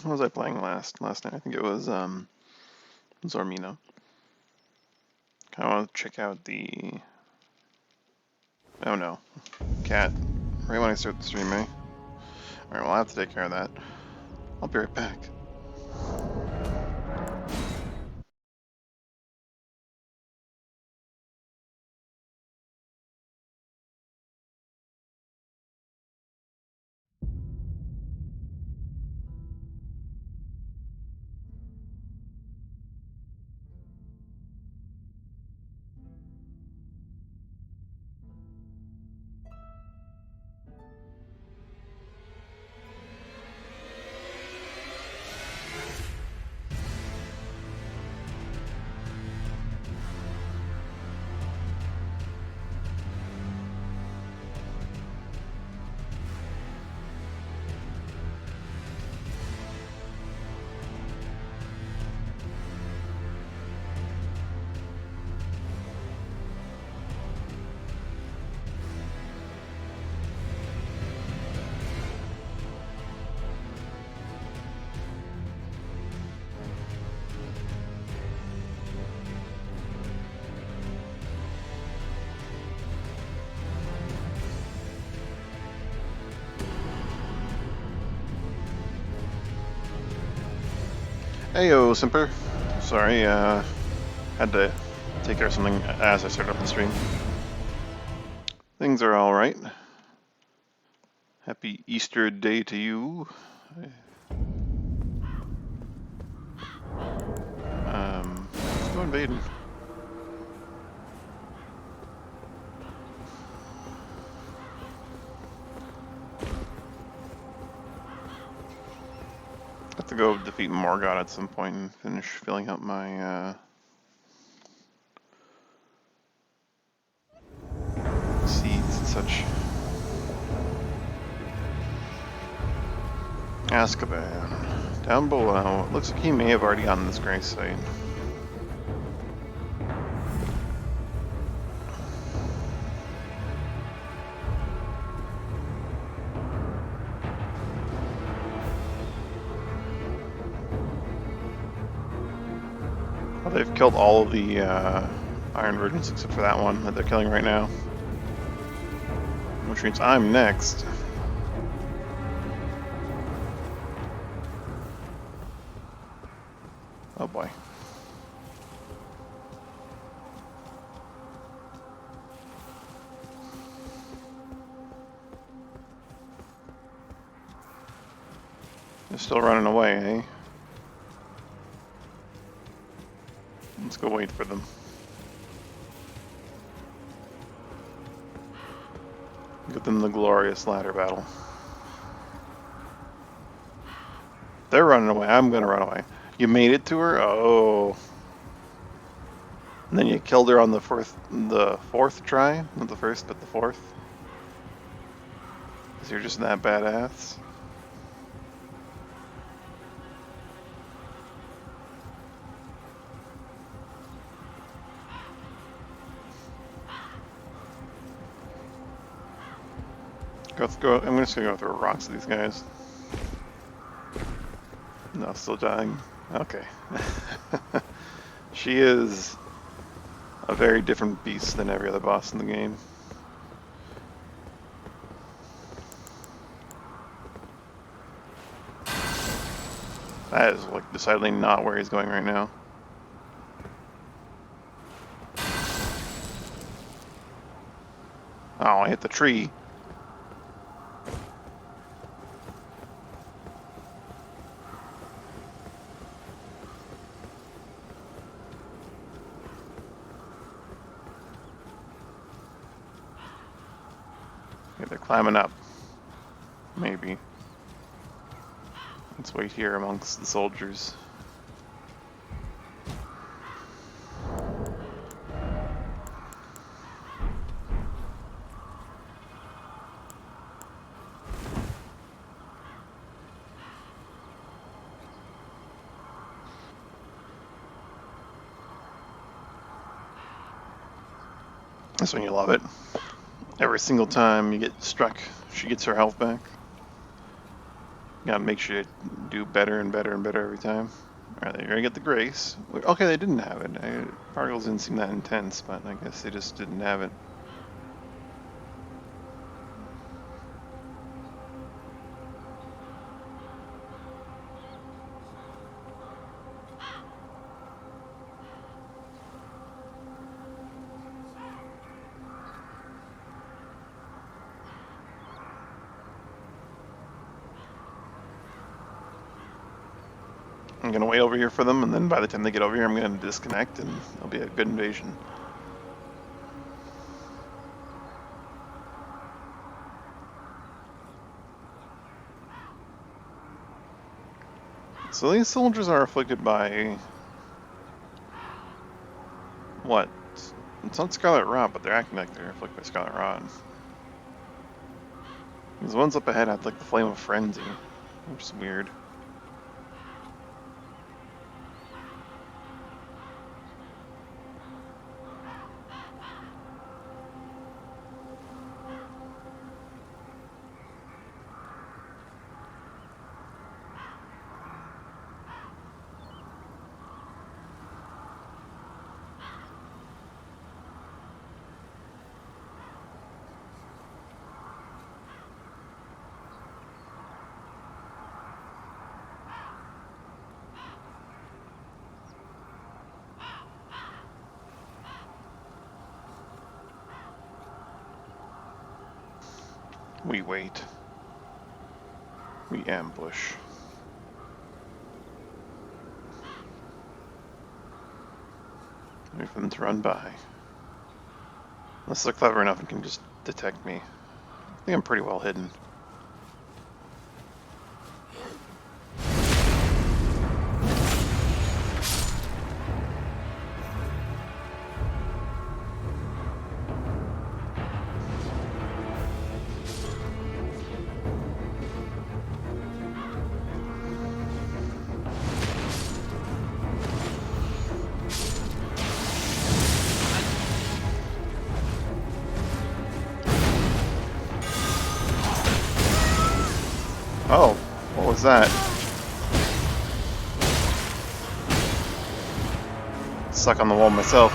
What was I playing last night? I think it was Zormina. I want to check out the... Oh no. Cat. Right when I start the stream, eh? Alright, well I have to take care of that. I'll be right back. Heyo, Simper. Sorry, had to take care of something as I started up the stream. Things are alright. Happy Easter day to you. Let's go invading. Have to go defeat Morgoth at some point and finish filling up my seeds and such. Azkaban. Down below. It looks like he may have already gotten this grace site. Well, they've killed all of the Iron Virgins except for that one that they're killing right now. Which means I'm next. Oh boy. They're still running away, eh? Let's go wait for them. Give them the glorious ladder battle. They're running away. I'm gonna run away. You made it to her? Oh. And then you killed her on the fourth try? Not the first, but the fourth? Because you're just that badass? I'm just gonna go throw rocks at these guys. No, still dying. Okay. She is a very different beast than every other boss in the game. That is like decidedly not where he's going right now. Oh, I hit the tree. Okay, they're climbing up. Maybe. Let's wait here amongst the soldiers. That's when you love it. Every single time you get struck, she gets her health back. Gotta make sure you do better and better and better every time. Alright, you're gonna get the grace. Okay, they didn't have it. Particles didn't seem that intense, but I guess they just didn't have it. I'm gonna wait over here for them, and then by the time they get over here, I'm gonna disconnect, and it'll be a good invasion. So these soldiers are afflicted by what? It's not Scarlet Rot, but they're acting like they're afflicted by Scarlet Rot. These ones up ahead have like the Flame of Frenzy, which is weird. We wait. We ambush. Wait for them to run by. Unless they're clever enough and can just detect me. I think I'm pretty well hidden. Oh, what was that? Stuck on the wall myself.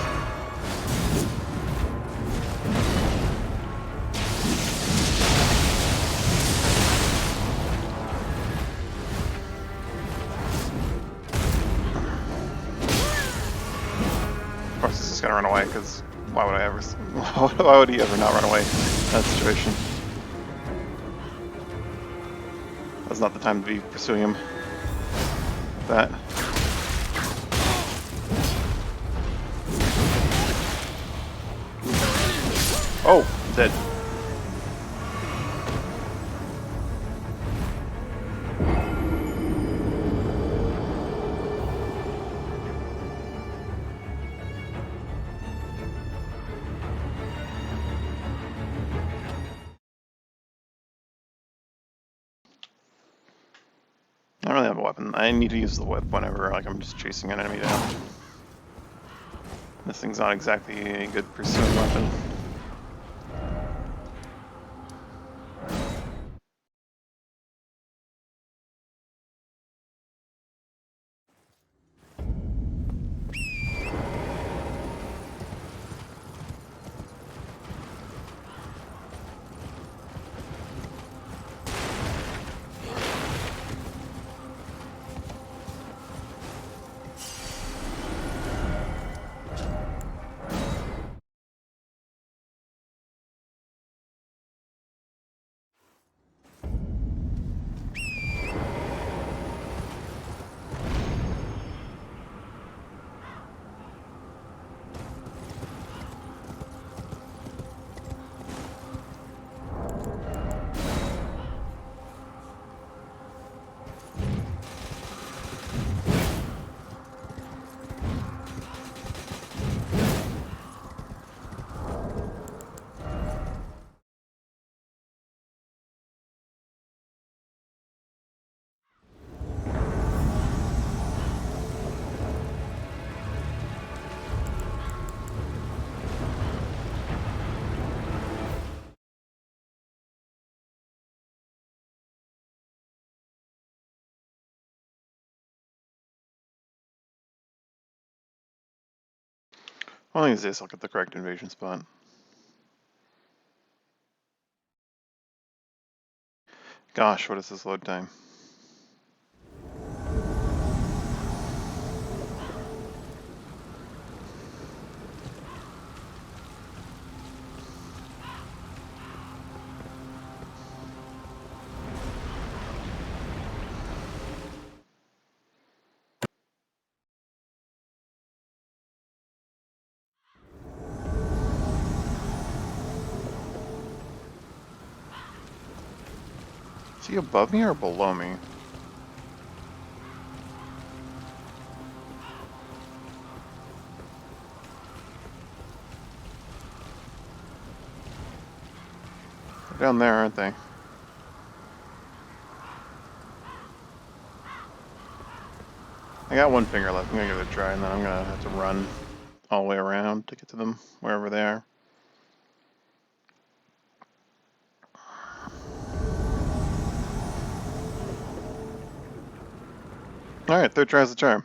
Of course, he's just gonna run away, because why would I ever... why would he ever not run away in that situation? That's not the time to be pursuing him. That. Oh, dead. I don't really have a weapon. I need to use the whip whenever like I'm just chasing an enemy down. This thing's not exactly a good pursuing weapon. One of these days I'll get the correct invasion spot. Gosh, what is this load time? Is he above me or below me? They're down there, aren't they? I got one finger left. I'm gonna give it a try, and then I'm gonna have to run all the way around to get to them, wherever they are. Alright, third try's the charm.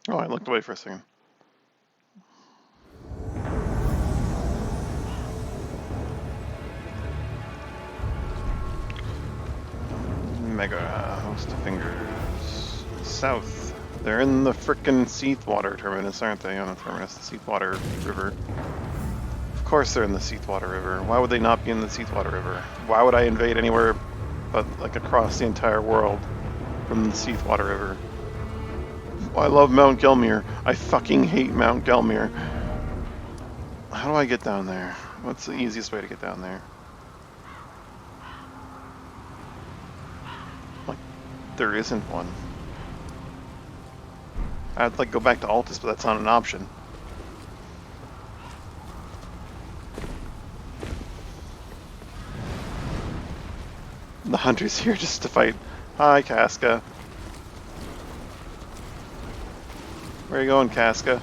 Oh, I looked away for a second. Mega host of fingers. South. They're in the frickin' Seathwater terminus, aren't they? On the terminus, the Seathwater River. Of course they're in the Seathwater River. Why would they not be in the Seathwater River? Why would I invade anywhere but like across the entire world from the Seathwater River? I love Mount Gelmir. I fucking hate Mount Gelmir. How do I get down there? What's the easiest way to get down there? Like, there isn't one. I'd like go back to Altus, but that's not an option. The hunter's here just to fight. Hi, Casca. Where are you going, Casca?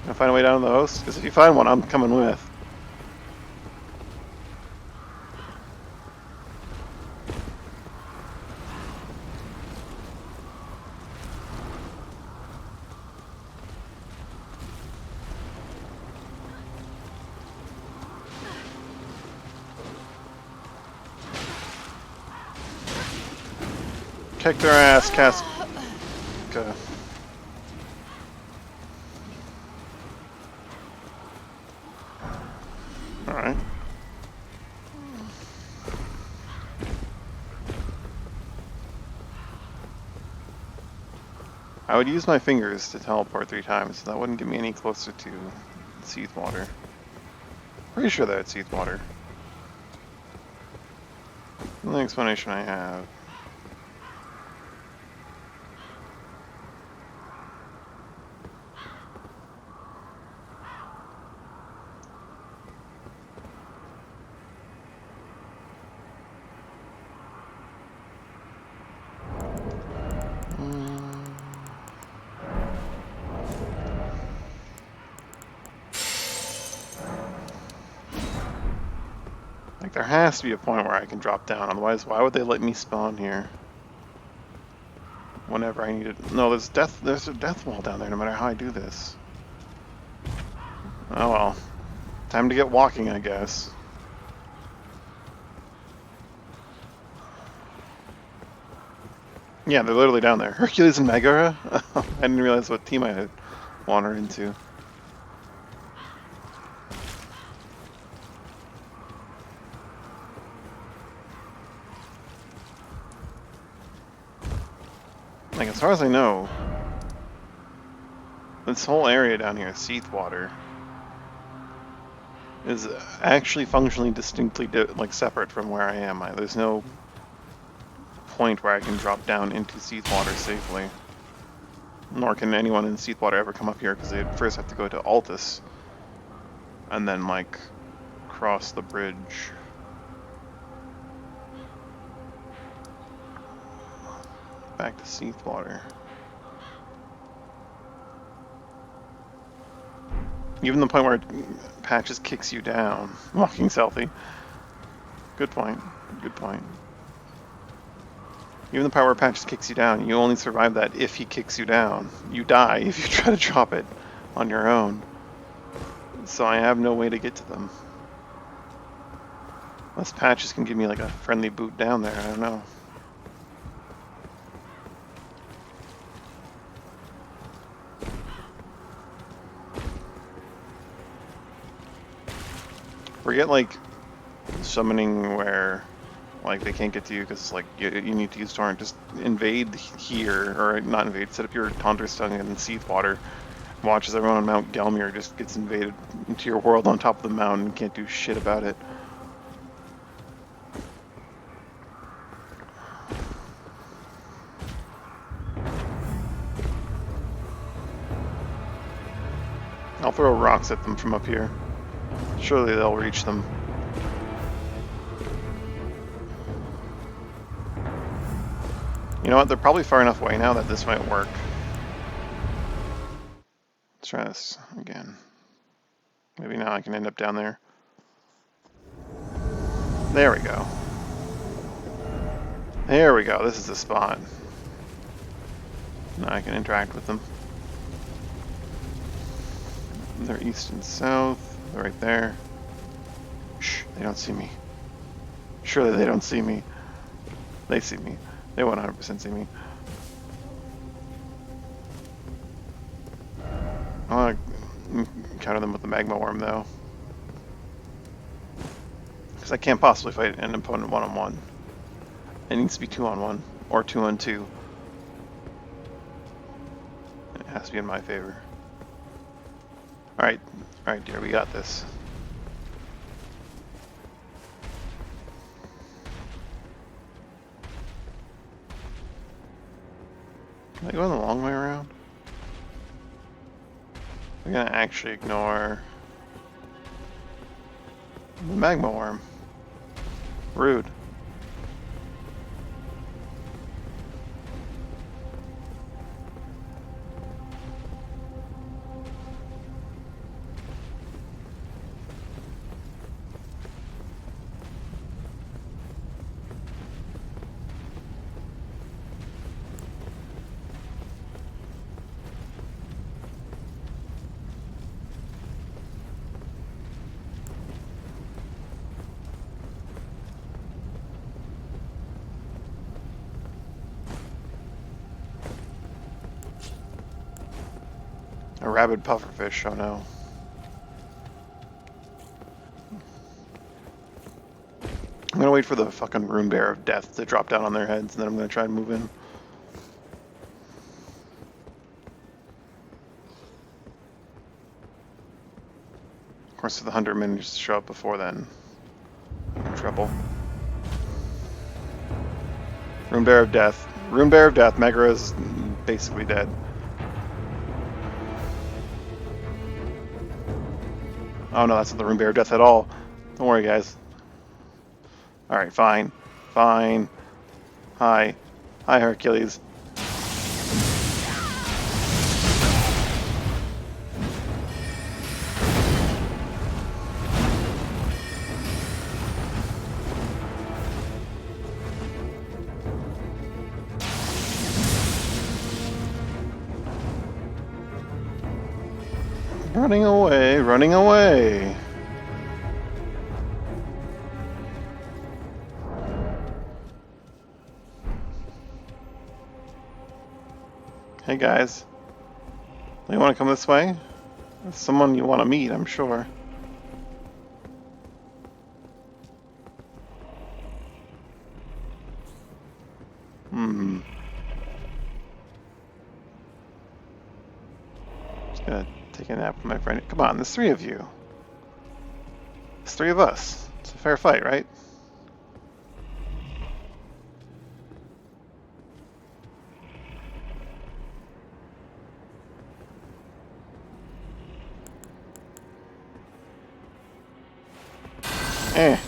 Gonna find a way down to the host? Because if you find one, I'm coming with. Kick their ass, Casca. Alright. I would use my fingers to teleport 3 times. That wouldn't get me any closer to Seathwater. Pretty sure that's Seathwater. The only explanation I have. Like, there has to be a point where I can drop down, otherwise why would they let me spawn here? Whenever I need it. No, there's a death wall down there no matter how I do this. Oh well. Time to get walking, I guess. Yeah, they're literally down there. Hercules and Megara? I didn't realize what team I had wandered into. Like, as far as I know, this whole area down here, Seath Water, is actually functionally distinctly like separate from where I am. There's no point where I can drop down into Seath Water safely. Nor can anyone in Seath Water ever come up here because they'd first have to go to Altus and then, like, cross the bridge. Back to Seath Water. Even the point where Patches kicks you down. Walking stealthy. Good point. Good point. Even the part where Patches kicks you down, you only survive that if he kicks you down. You die if you try to drop it on your own. So I have no way to get to them. Unless Patches can give me like a friendly boot down there, I don't know. Forget like summoning where like they can't get to you because like you need to use torrent. Just invade here, or not invade. Set up your Taunter Stung in Seath Water. Watch as everyone on Mount Gelmir just gets invaded into your world on top of the mountain and can't do shit about it. I'll throw rocks at them from up here. Surely they'll reach them. You know what? They're probably far enough away now that this might work. Let's try this again. Maybe now I can end up down there. There we go. There we go. This is the spot. Now I can interact with them. They're east and south. They're right there. Shh, they don't see me. Surely they don't see me. They see me. They 100% see me. I want to counter them with the magma worm though. Because I can't possibly fight an opponent one-on-one. It needs to be 2-on-1 or 2-on-2. It has to be in my favor. Alright, dear, we got this. Am I going the long way around? We're gonna actually ignore the magma worm. Rude. A rabid pufferfish, oh no. I'm gonna wait for the fucking rune bear of death to drop down on their heads, and then I'm gonna try and move in. Of course, if the 100 minions show up before then, I'm in trouble. Rune bear of death. Rune bear of death. Megara is basically dead. Oh no, that's not the rune bear of death at all. Don't worry, guys. Alright, fine. Fine. Hi. Hi, Hercules. Running away, running away. Hey guys, you want to come this way? There's someone you want to meet, I'm sure. Hmm. Just gonna take a nap with my friend. Come on, there's three of you. There's three of us. It's a fair fight, right? Eh.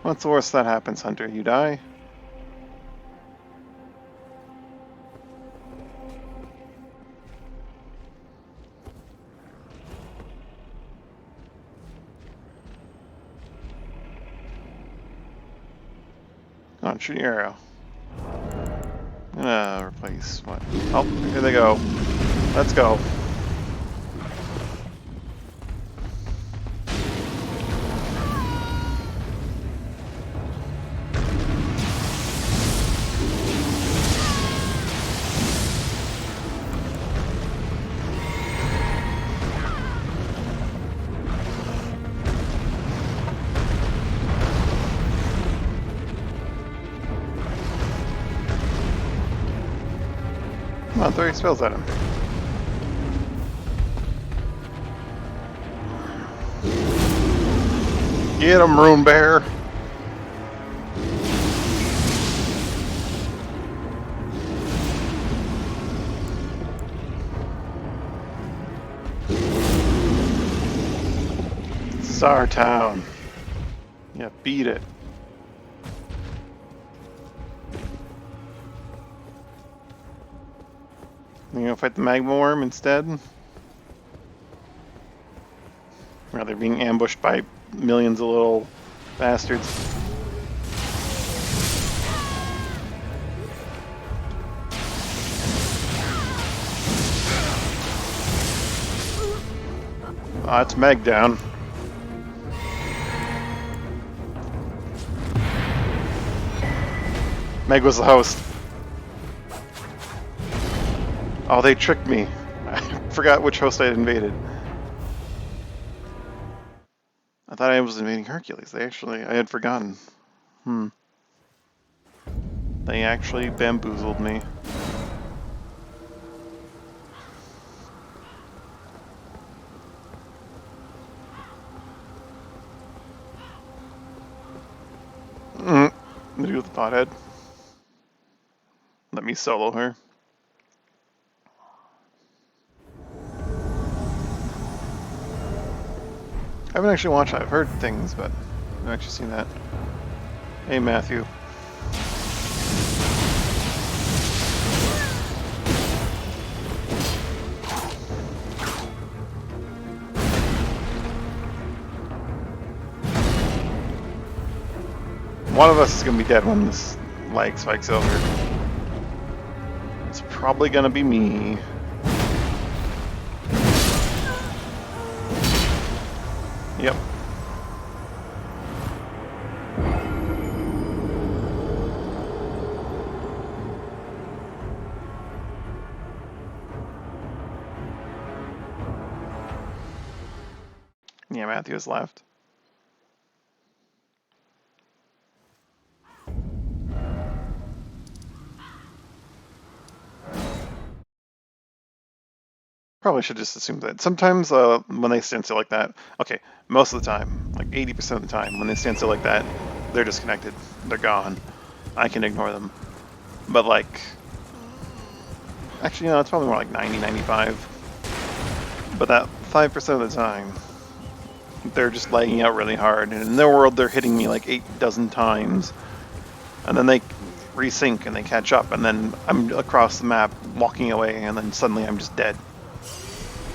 What's the worst that happens, Hunter? You die? Come on, shoot your arrow. I'm gonna replace what? Oh, here they go. Let's go. Come on, 30 spells at him. Get him, Rune Bear! This is our town. Yeah, beat it. You gonna fight the magma worm instead? Rather being ambushed by millions of little bastards. Ah, it's Meg down. Meg was the host. Oh, they tricked me. I forgot which host I had invaded. I thought I was invading Hercules. I had forgotten. They actually bamboozled me. The dude with the pothead. Let me solo her. I haven't actually watched it. I've heard things, but I haven't actually seen that. Hey, Matthew. One of us is going to be dead when this lag spikes over. It's probably going to be me. Yep. Yeah, Matthew has left. Probably should just assume that. Sometimes when they stand still like that, okay, most of the time, like 80% of the time, when they stand still like that, they're disconnected. They're gone. I can ignore them. But like, actually, no, it's probably more like 90, 95. But that 5% of the time, they're just lagging out really hard. And in their world, they're hitting me like 8 dozen times. And then they resync and they catch up. And then I'm across the map walking away, and then suddenly I'm just dead.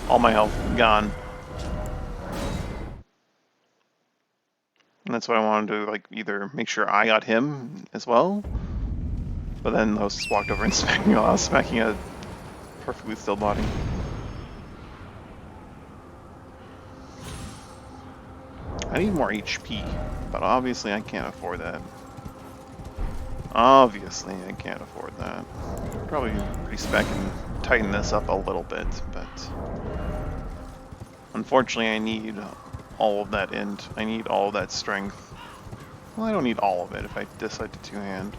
All my health gone. And that's why I wanted to, like, either make sure I got him as well, but then the host just walked over and smacked me while I was smacking a perfectly still body. I need more HP, but obviously I can't afford that. Obviously I can't afford that. Probably respec and tighten this up a little bit, but unfortunately I need all of that int. I need all of that strength. Well, I don't need all of it if I decide to two-hand.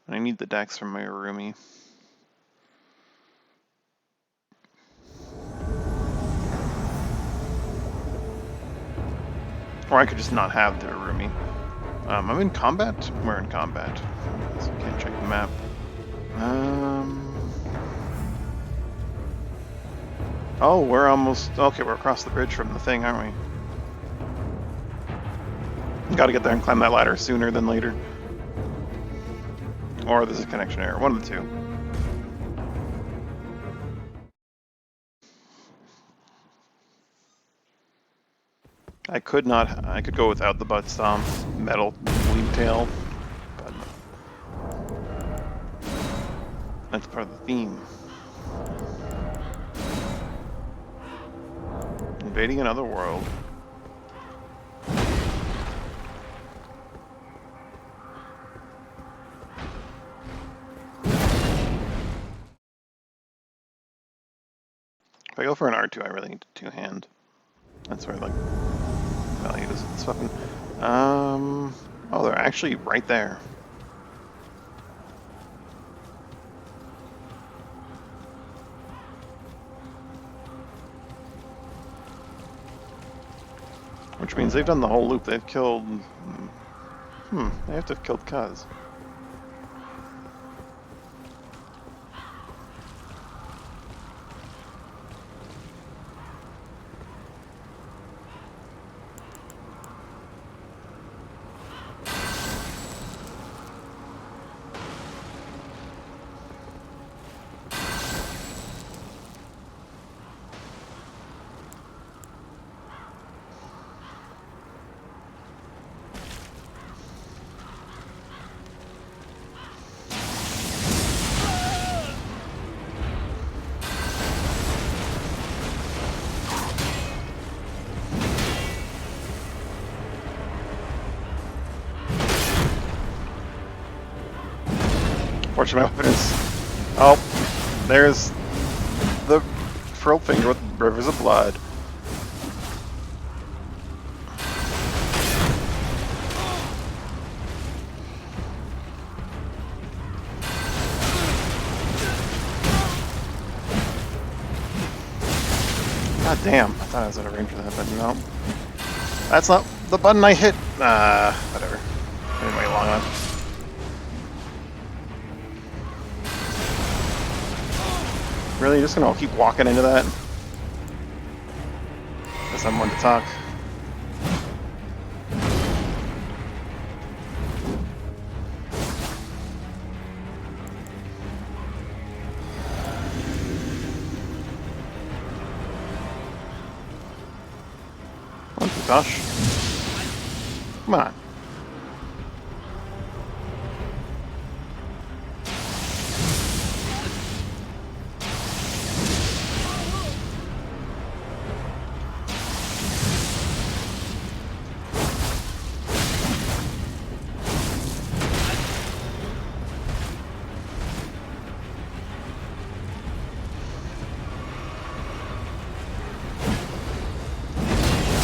I need the dex from my Urumi. Or I could just not have the Urumi. I'm in combat? We're in combat, so I can't check the map. Oh, we're almost... Okay, we're across the bridge from the thing, aren't we? Gotta get there and climb that ladder sooner than later. Or there's a connection error, one of the two. I could go without the butt stomp metal bleed tail, but that's part of the theme. Invading another world. If I go for an R2, I really need to two-hand. That's where, like, value is of this weapon. Oh, they're actually right there. Which means they've done the whole loop. They've killed... they have to have killed Kaz. Fortunately, my weapon is... Oh, there's the frilled finger with rivers of blood. God damn, I thought I was out of range for that, but no. That's not the button I hit. Whatever. I didn't wait long enough. Really? You're just gonna keep walking into that? Guess I'm one to talk. Come on, Tosh. Come on.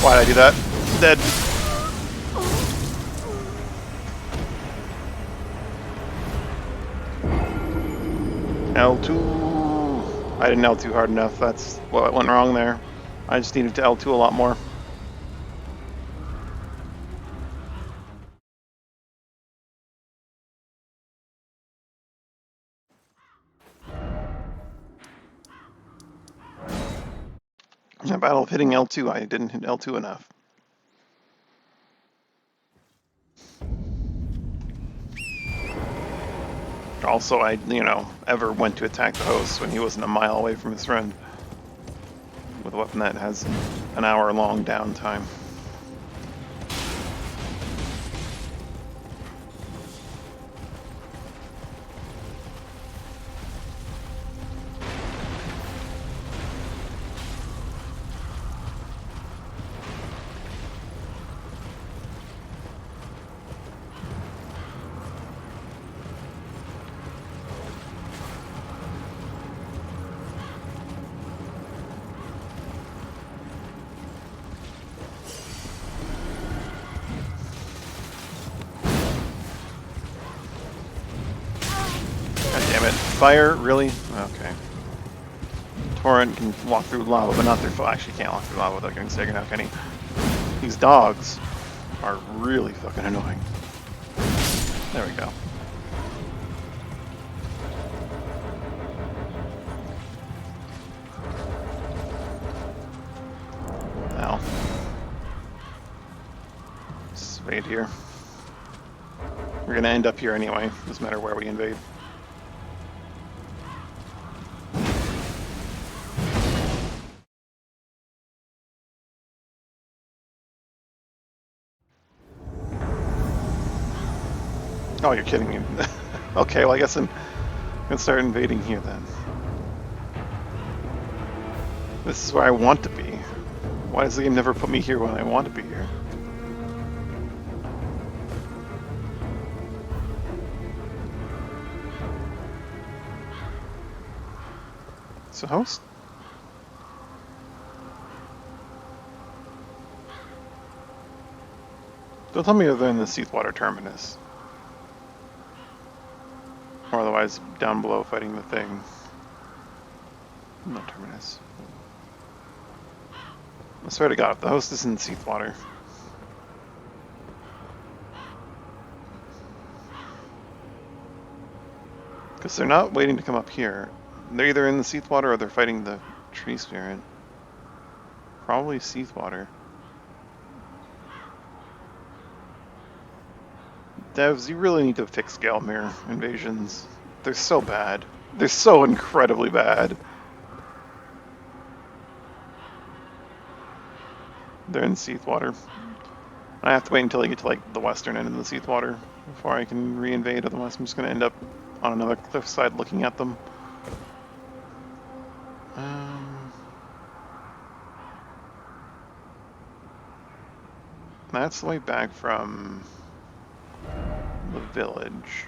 Why'd I do that? Dead. L2. I didn't L2 hard enough. That's what went wrong there. I just needed to L2 a lot more. In a battle of hitting L2, I didn't hit L2 enough. Also, I, ever went to attack the host when he wasn't a mile away from his friend. With a weapon that has an hour-long downtime. Fire? Really? Okay. Torrent can walk through lava, but not through fire. Actually, can't walk through lava without getting staggered now, can he? These dogs are really fucking annoying. There we go. Now, let's invade here. We're gonna end up here anyway, doesn't matter where we invade. Oh, you're kidding me. Okay, well I guess I'm gonna start invading here then. This is where I want to be. Why does the game never put me here when I want to be here? So host? Don't tell me they're in the Seathwater Terminus. Or otherwise down below fighting the thing. Not Terminus. I swear to God, if the host is in Seathwater. Because they're not waiting to come up here. They're either in the Seathwater or they're fighting the tree spirit. Probably Seathwater. Devs, you really need to fix Galmir invasions. They're so bad. They're so incredibly bad. They're in Seathwater. I have to wait until I get to like the western end of the Seathwater before I can re-invade, otherwise I'm just going to end up on another cliffside looking at them. That's the way back from the village,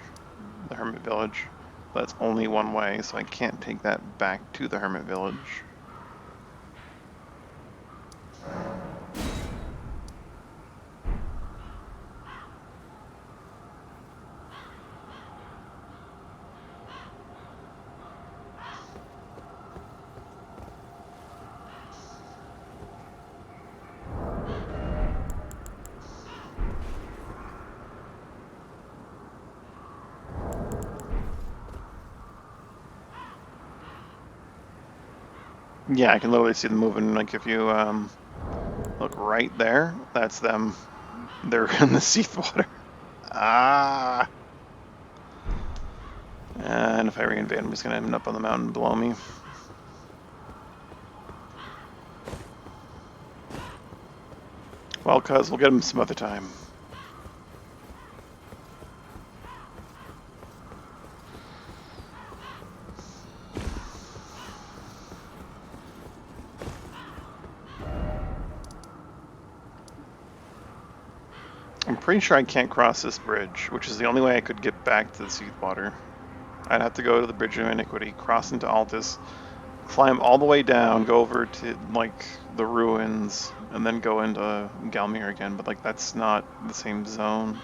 the Hermit Village. That's only one way, so I can't take that back to the Hermit Village. Yeah, I can literally see them moving. Like if you look right there, that's them. They're in the Seathwater. Ah. And if I re-invade, I'm just gonna end up on the mountain below me. Well, cuz we'll get them some other time. I'm pretty sure I can't cross this bridge, which is the only way I could get back to the Seathwater. I'd have to go to the Bridge of Iniquity, cross into Altus, climb all the way down, go over to like the ruins, and then go into Galmir again, but like that's not the same zone.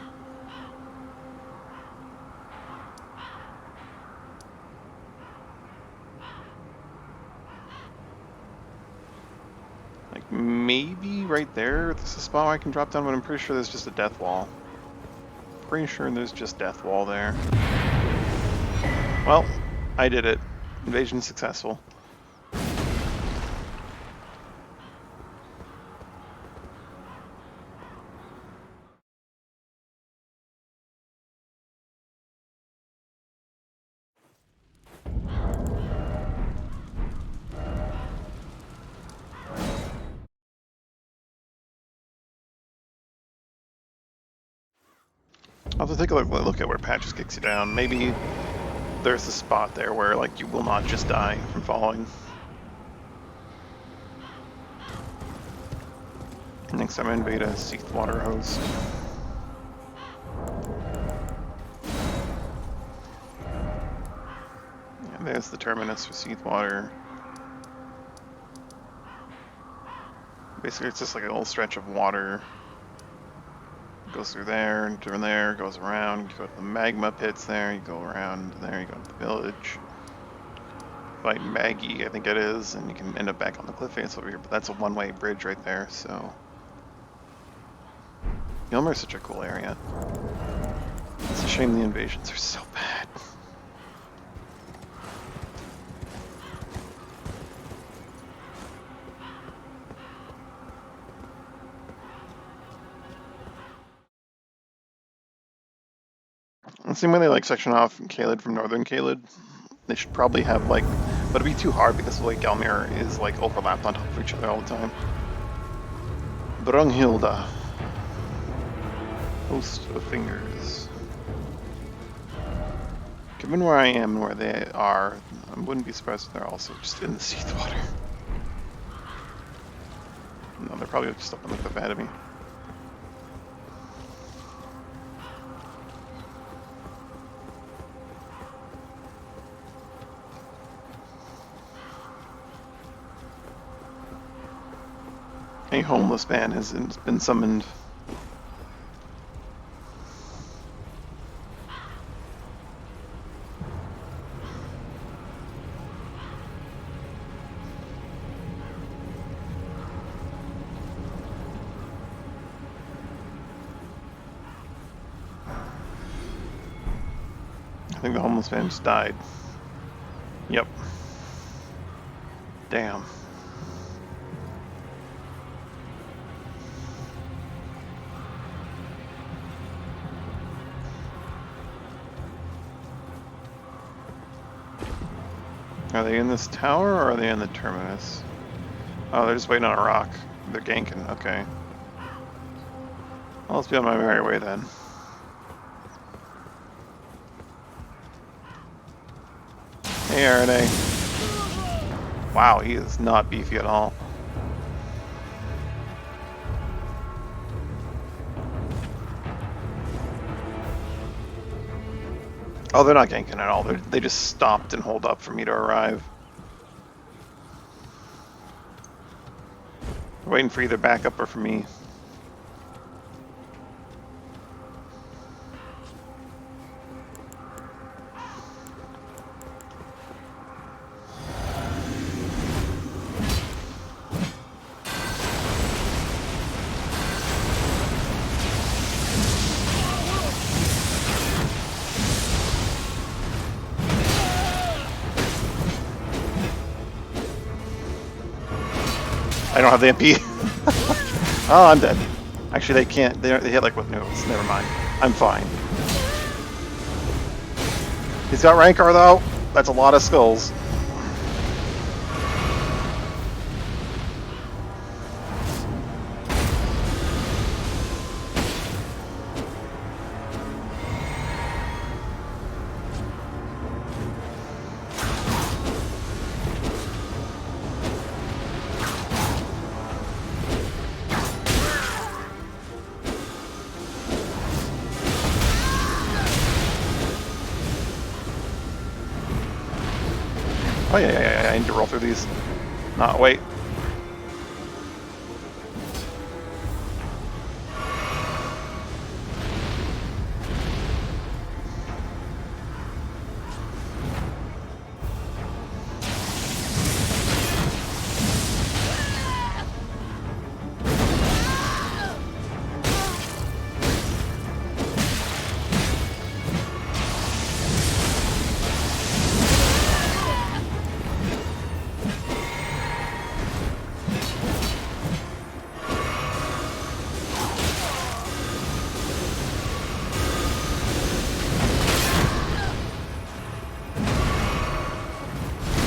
Like maybe right there, this is a spot where I can drop down, but I'm pretty sure there's just a death wall. Pretty sure there's just death wall there. Well, I did it. Invasion successful. I'll have to take a look at where Patches kicks you down. Maybe there's a spot there where like you will not just die from falling. Next time I invade a Seathwater host. And there's the terminus for Seathwater. Basically it's just like a little stretch of water. Goes through there, goes around, you go to the magma pits there, you go around there, you go to the village. fight Maggie, I think it is, and you can end up back on the cliff face over here, but that's a one-way bridge right there, so... Gilmer is such a cool area. It's a shame the invasions are so bad. The same way they like section off Caelid from Northern Caelid, they should probably have like, but it'd be too hard because the Lake Gelmir is like overlapped on top of each other all the time. Brunhilde. Host of Fingers. Given where I am and where they are, I wouldn't be surprised if they're also just in the Seath water. No, they're probably just up on the cliff ahead of me. A homeless man has been summoned. I think the homeless man just died. Yep. Damn. Are they in this tower or are they in the terminus? Oh, they're just waiting on a rock. They're ganking, okay. Well, let's be on my merry way then. Hey, Arade. Wow, he is not beefy at all. Oh, they're not ganking at all. They just stopped and hold up for me to arrive. They're waiting for either backup or for me. I don't have the MP. Oh, I'm dead. Actually, they can't. They hit like with noodles. Never mind. I'm fine. He's got Rancor though. That's a lot of skulls. Oh yeah, I need to roll through these. Not wait.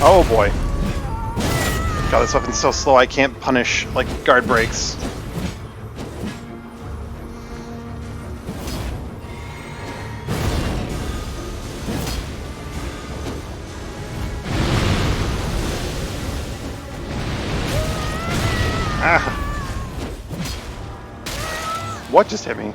Oh boy. God, this weapon's so slow I can't punish, like, guard breaks. Ah! What just hit me?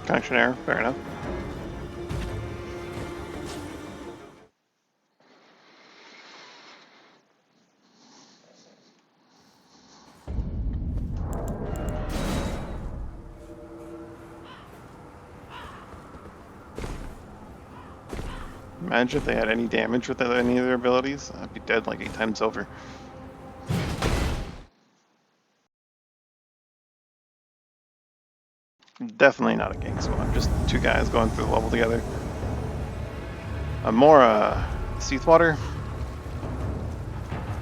Connection error, fair enough. Imagine if they had any damage with any of their abilities. I'd be dead like 8 times over. Definitely not a gang squad, just two guys going through the level together. More Seathwater.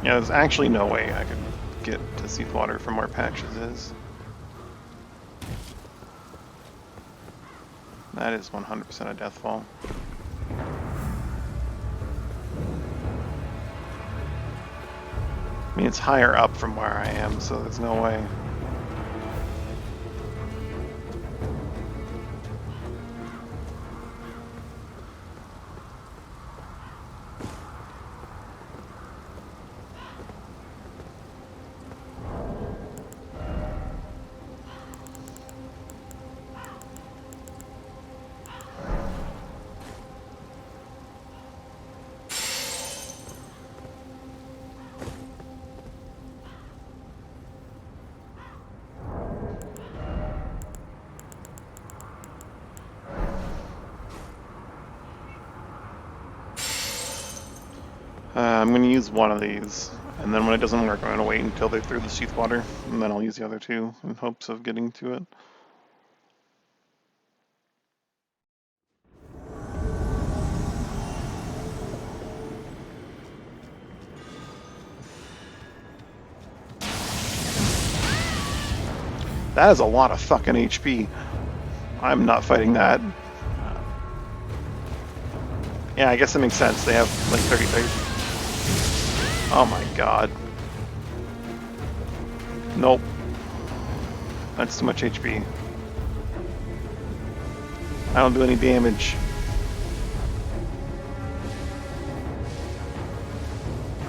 Yeah, there's actually no way I could get to Seathwater from where Patches is. That is 100% a death fall. I mean, it's higher up from where I am, so there's no way. I'm going to use one of these, and then when it doesn't work, I'm going to wait until they're through the Seathwater, and then I'll use the other two in hopes of getting to it. That is a lot of fucking HP. I'm not fighting that. Yeah, I guess it makes sense. They have like 30. Oh my god. Nope. That's too much HP. I don't do any damage.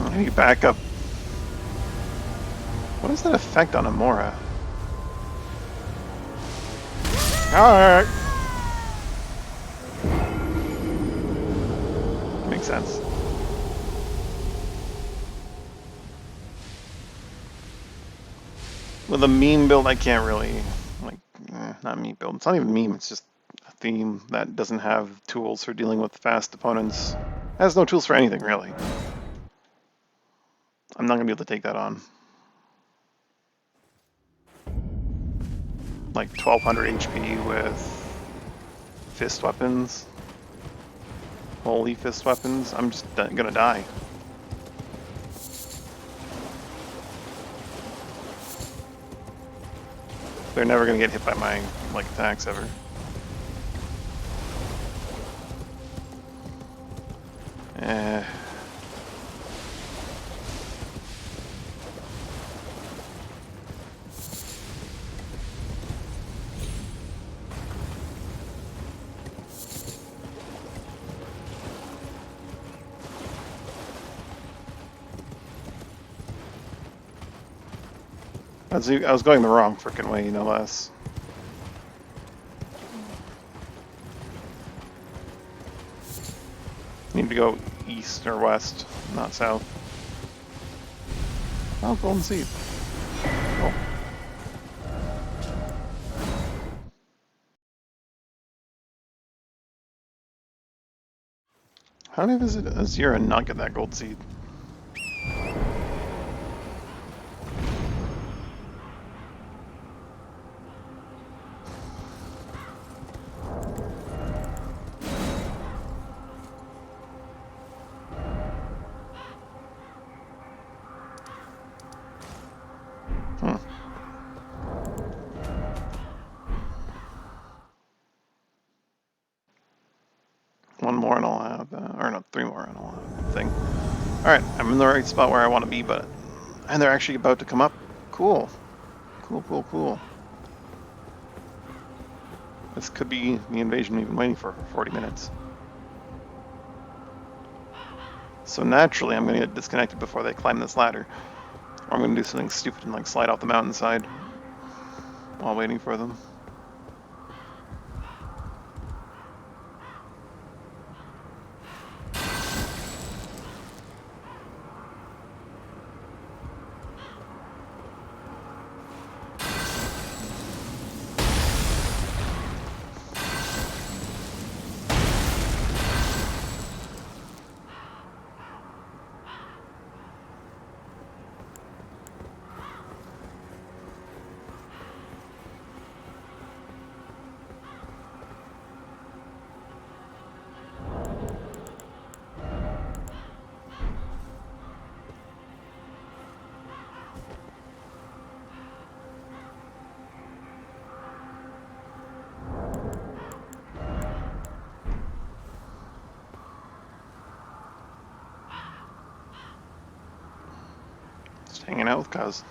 I need to back up. What is that effect on Amora? Alright. Makes sense. With a meme build, I can't really, like, not meme build. It's not even meme, it's just a theme that doesn't have tools for dealing with fast opponents. It has no tools for anything, really. I'm not going to be able to take that on. Like 1200 HP with fist weapons. Holy fist weapons. I'm just going to die. They're never going to get hit by my, like, attacks ever. I was going the wrong frickin' way, no less. Need to go east or west, not south. Oh, golden seed. Oh. How did I visit Azira and not get that gold seed? One more and I'll have, or no, 3 more and I'll have the thing. Alright, I'm in the right spot where I want to be, and they're actually about to come up. Cool. Cool. This could be the invasion we've been waiting for 40 minutes. So naturally, I'm going to get disconnected before they climb this ladder. Or I'm going to do something stupid and like slide off the mountainside while waiting for them. hanging out with Cuz.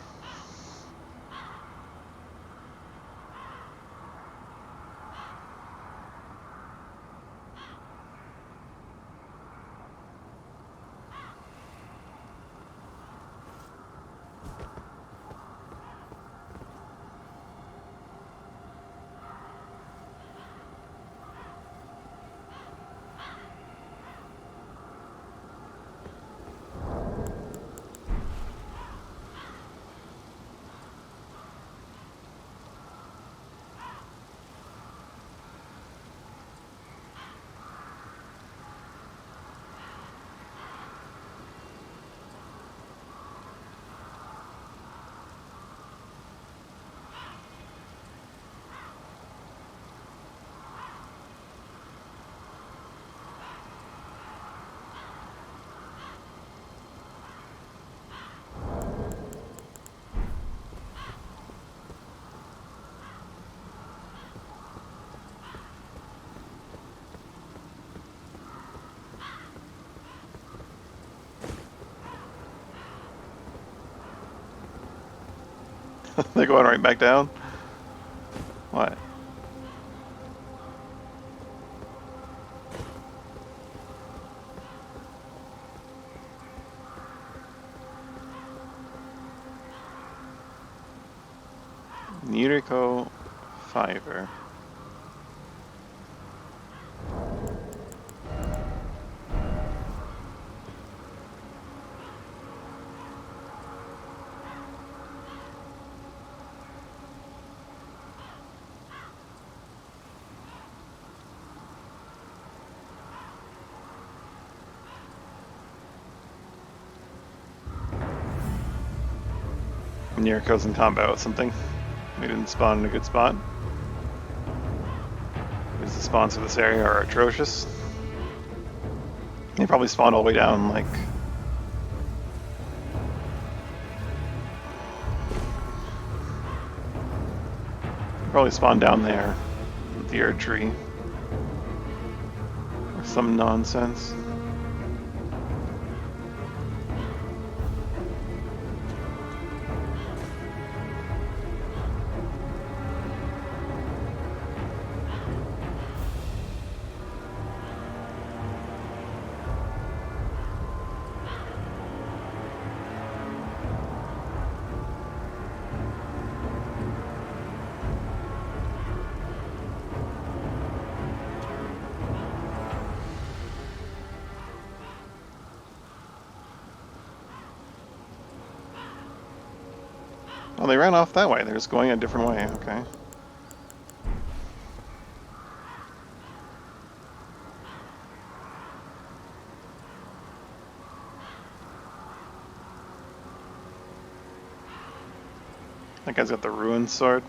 They're going right back down? What? Nurico Fiver. Nurico's in combat with something. We didn't spawn in a good spot. Because the spawns of this area are atrocious. They probably spawned all the way down, like... Probably spawned down there. With the Erd Tree. Or some nonsense. Oh, they ran off that way. They're just going a different way. Okay. That guy's got the ruined sword.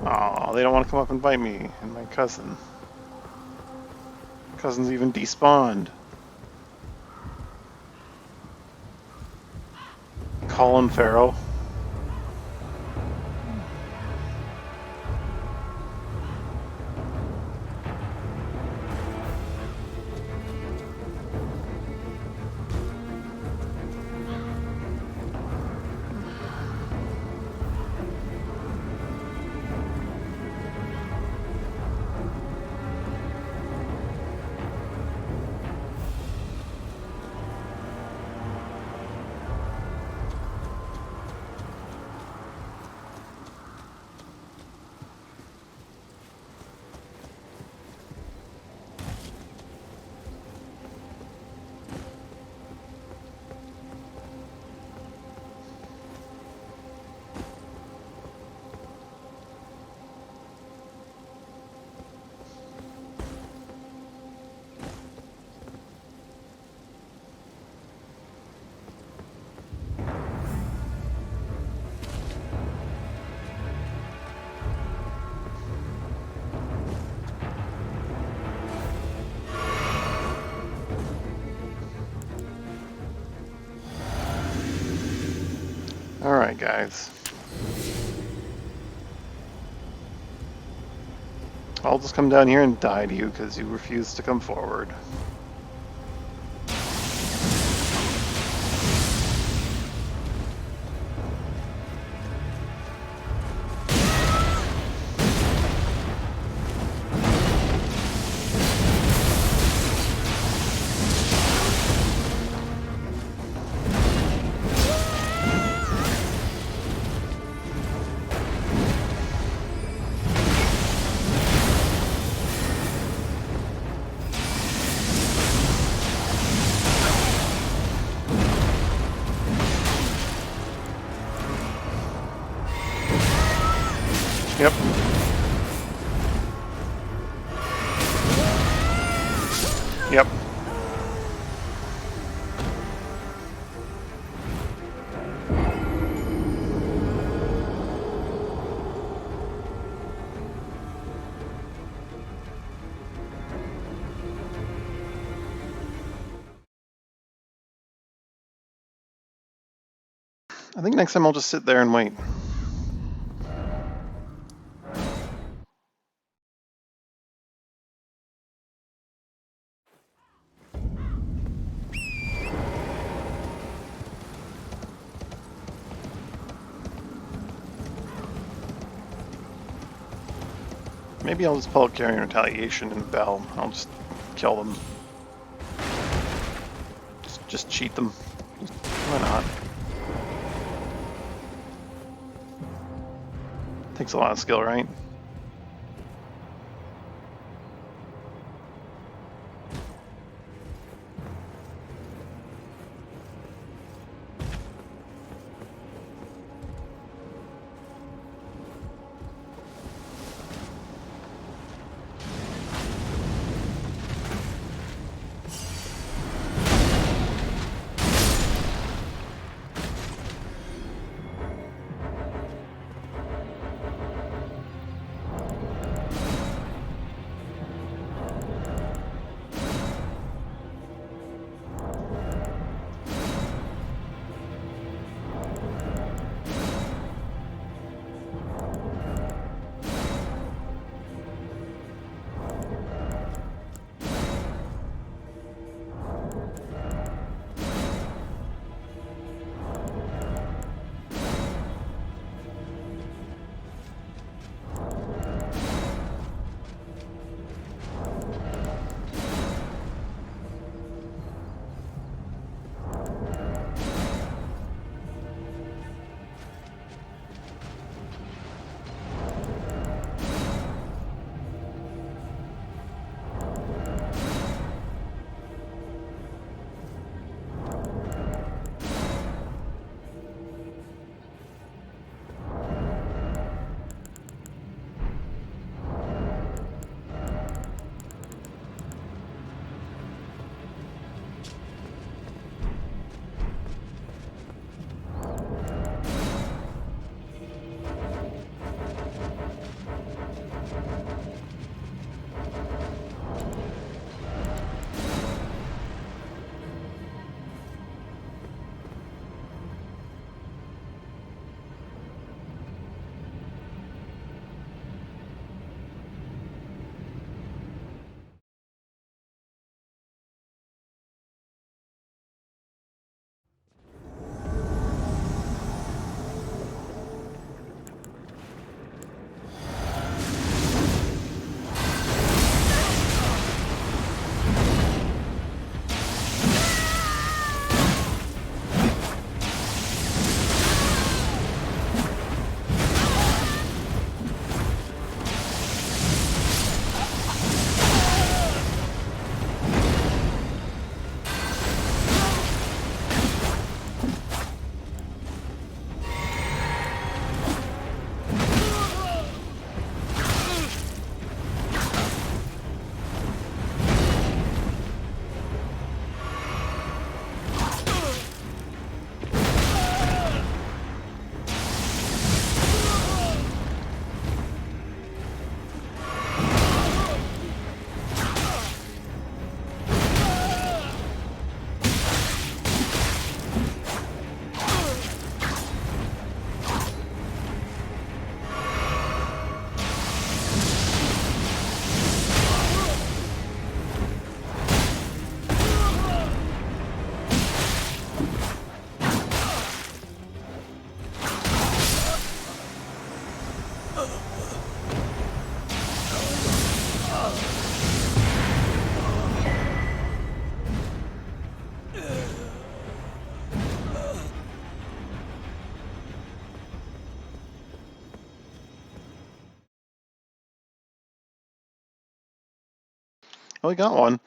Oh, they don't want to come up and bite me and my cousin. Cousin's even despawned. Colin Farrell. Alright, guys. I'll just come down here and die to you because you refuse to come forward. Yep. Yep. I think next time I'll just sit there and wait. Maybe I'll just pull out Carrying Retaliation and Bell. I'll just kill them. Just cheat them. Why not? Takes a lot of skill, right? Oh, we got one.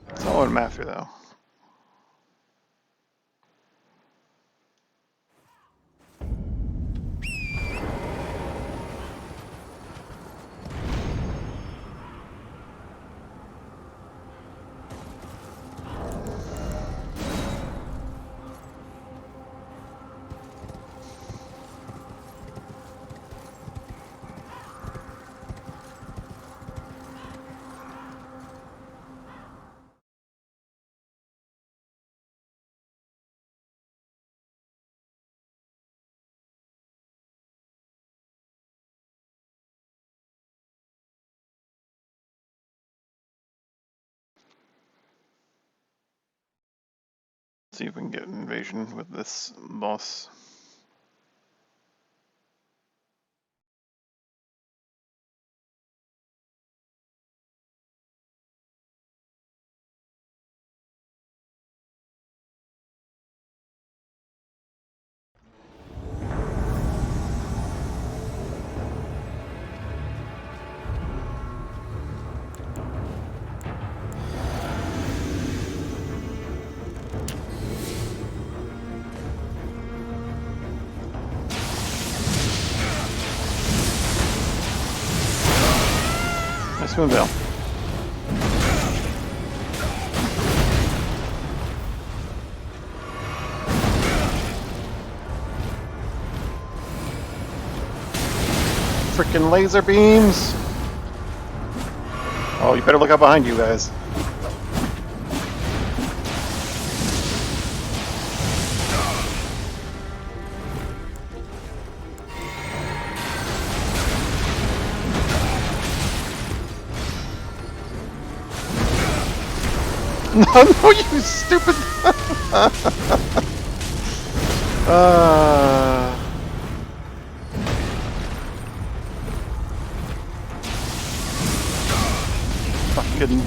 It's not what I'm after, though. See if we can get an invasion with this boss. Nice move, Val. Frickin' laser beams! Oh, you better look out behind you guys. No, no, you stupid! Fucking...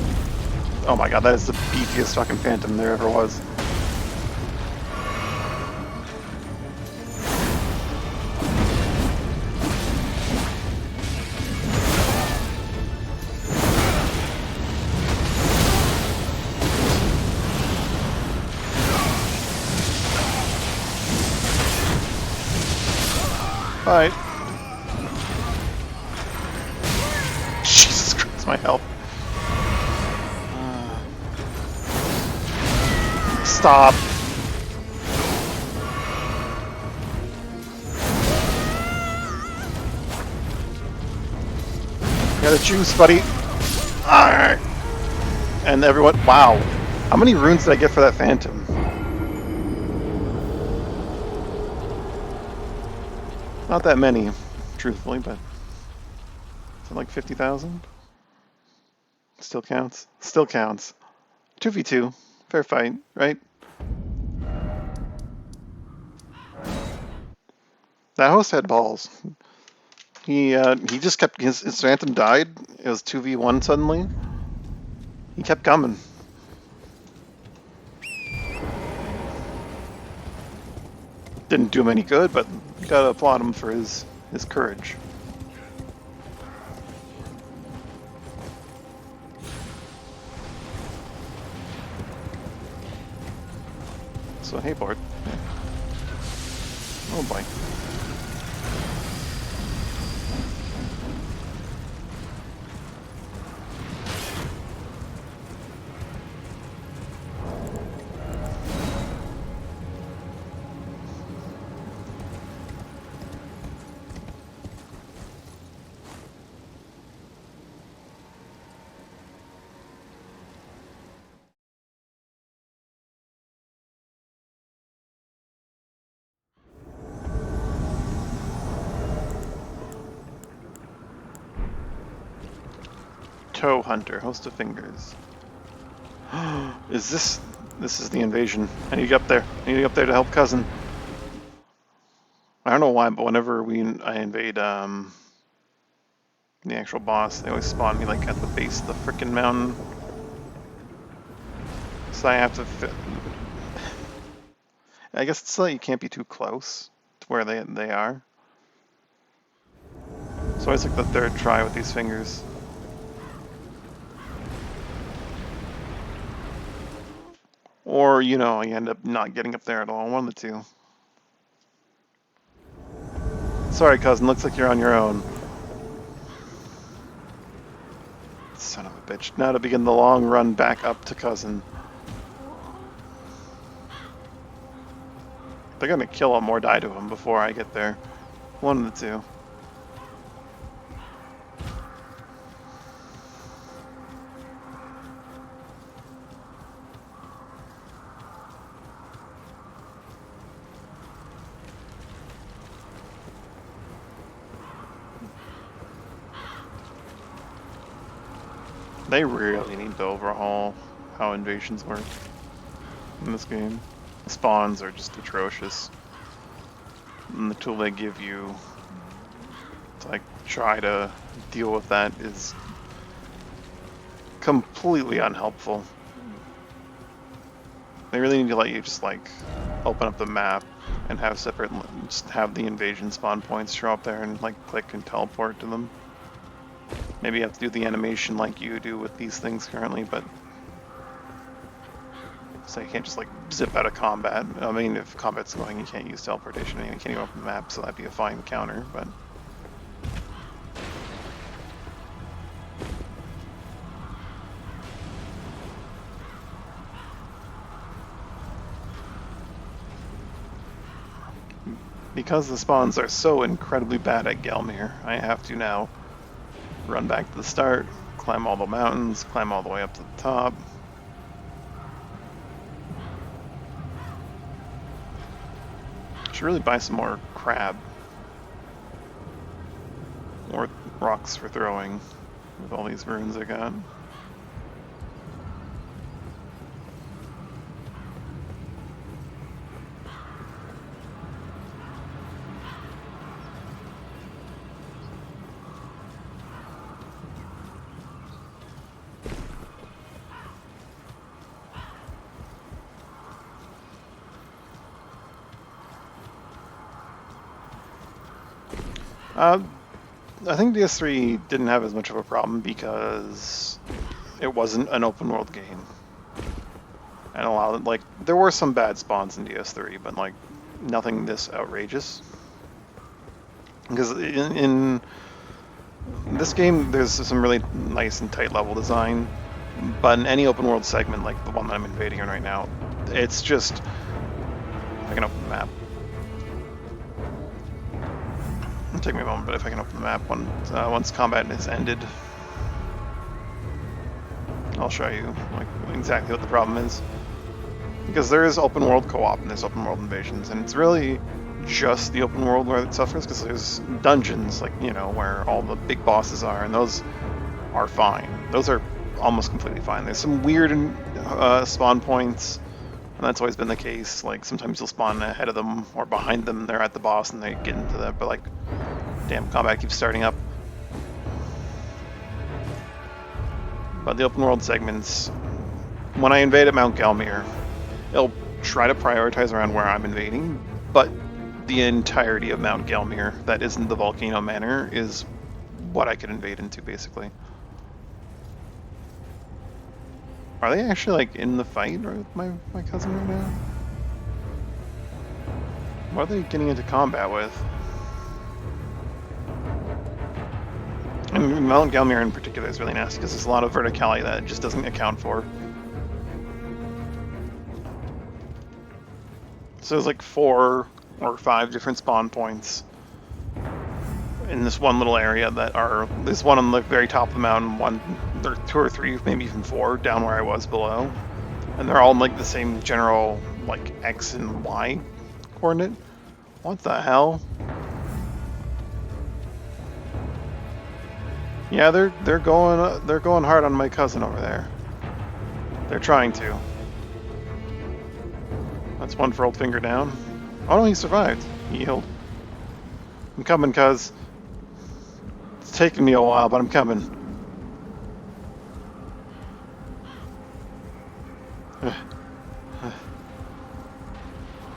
Oh my god, that is the beefiest fucking phantom there ever was. Alright. Jesus Christ, my health. Stop. Got a juice, buddy. Alright. And everyone, wow. How many runes did I get for that phantom? Not that many, truthfully, but is it like 50,000? Still counts. Still counts. 2v2. Fair fight, right? That host had balls. He just kept his phantom died. It was 2v1 suddenly. He kept coming. Didn't do him any good, but gotta applaud him for his courage. So hey, board. Oh boy. Toe Hunter, host of fingers. Is this is the invasion? I need to get up there. I need to get up there to help cousin. I don't know why, but whenever I invade the actual boss, they always spawn me like at the base of the frickin' mountain. So I have to fit. I guess it's like you can't be too close to where they are. It's always like the third try with these fingers. Or, you know, you end up not getting up there at all. One of the two. Sorry, cousin. Looks like you're on your own. Son of a bitch. Now to begin the long run back up to cousin. They're gonna kill him or die to him before I get there. One of the two. They really need to overhaul how invasions work in this game. Spawns are just atrocious. And the tool they give you to like try to deal with that is completely unhelpful. They really need to let you just like open up the map and have separate, just have the invasion spawn points show up there and like click and teleport to them. Maybe you have to do the animation like you do with these things currently, but so you can't just like zip out of combat. I mean, if combat's going, you can't use teleportation anyway. You can't even open the map, so that'd be a fine counter, but because the spawns are so incredibly bad at Gelmir, I have to now run back to the start, climb all the mountains, climb all the way up to the top. Should really buy some more crab. Or rocks for throwing with all these runes I got. I think DS3 didn't have as much of a problem because it wasn't an open world game. And allowed, like, there were some bad spawns in DS3, but like nothing this outrageous. Because in this game, there's some really nice and tight level design, but in any open world segment, like the one that I'm invading in right now, it's just, I can open the map. It'll take me a moment, but if I can open the map once combat is ended, I'll show you like exactly what the problem is. Because there is open world co-op and there's open world invasions, and it's really just the open world where it suffers, because there's dungeons, like, you know, where all the big bosses are, and those are fine. Those are almost completely fine. There's some weird spawn points, and that's always been the case. Like, sometimes you'll spawn ahead of them or behind them, they're at the boss and they get into that, but like, damn, combat keeps starting up. But the open world segments, when I invade at Mount Gelmir, it'll try to prioritize around where I'm invading, but the entirety of Mount Gelmir that isn't the Volcano Manor is what I could invade into, basically. Are they actually, like, in the fight with my cousin right now? What are they getting into combat with? And Mount Gelmir in particular is really nasty, because there's a lot of verticality that it just doesn't account for. So there's like 4 or 5 different spawn points in this one little area that are, there's one on the very top of the mountain, one, there are 2 or 3, maybe even 4 down where I was below. And they're all in like the same general like X and Y coordinate. What the hell? Yeah, they're going hard on my cousin over there. They're trying to. That's one for old finger down. Oh no, he survived. He healed. I'm coming, cuz. It's taking me a while, but I'm coming.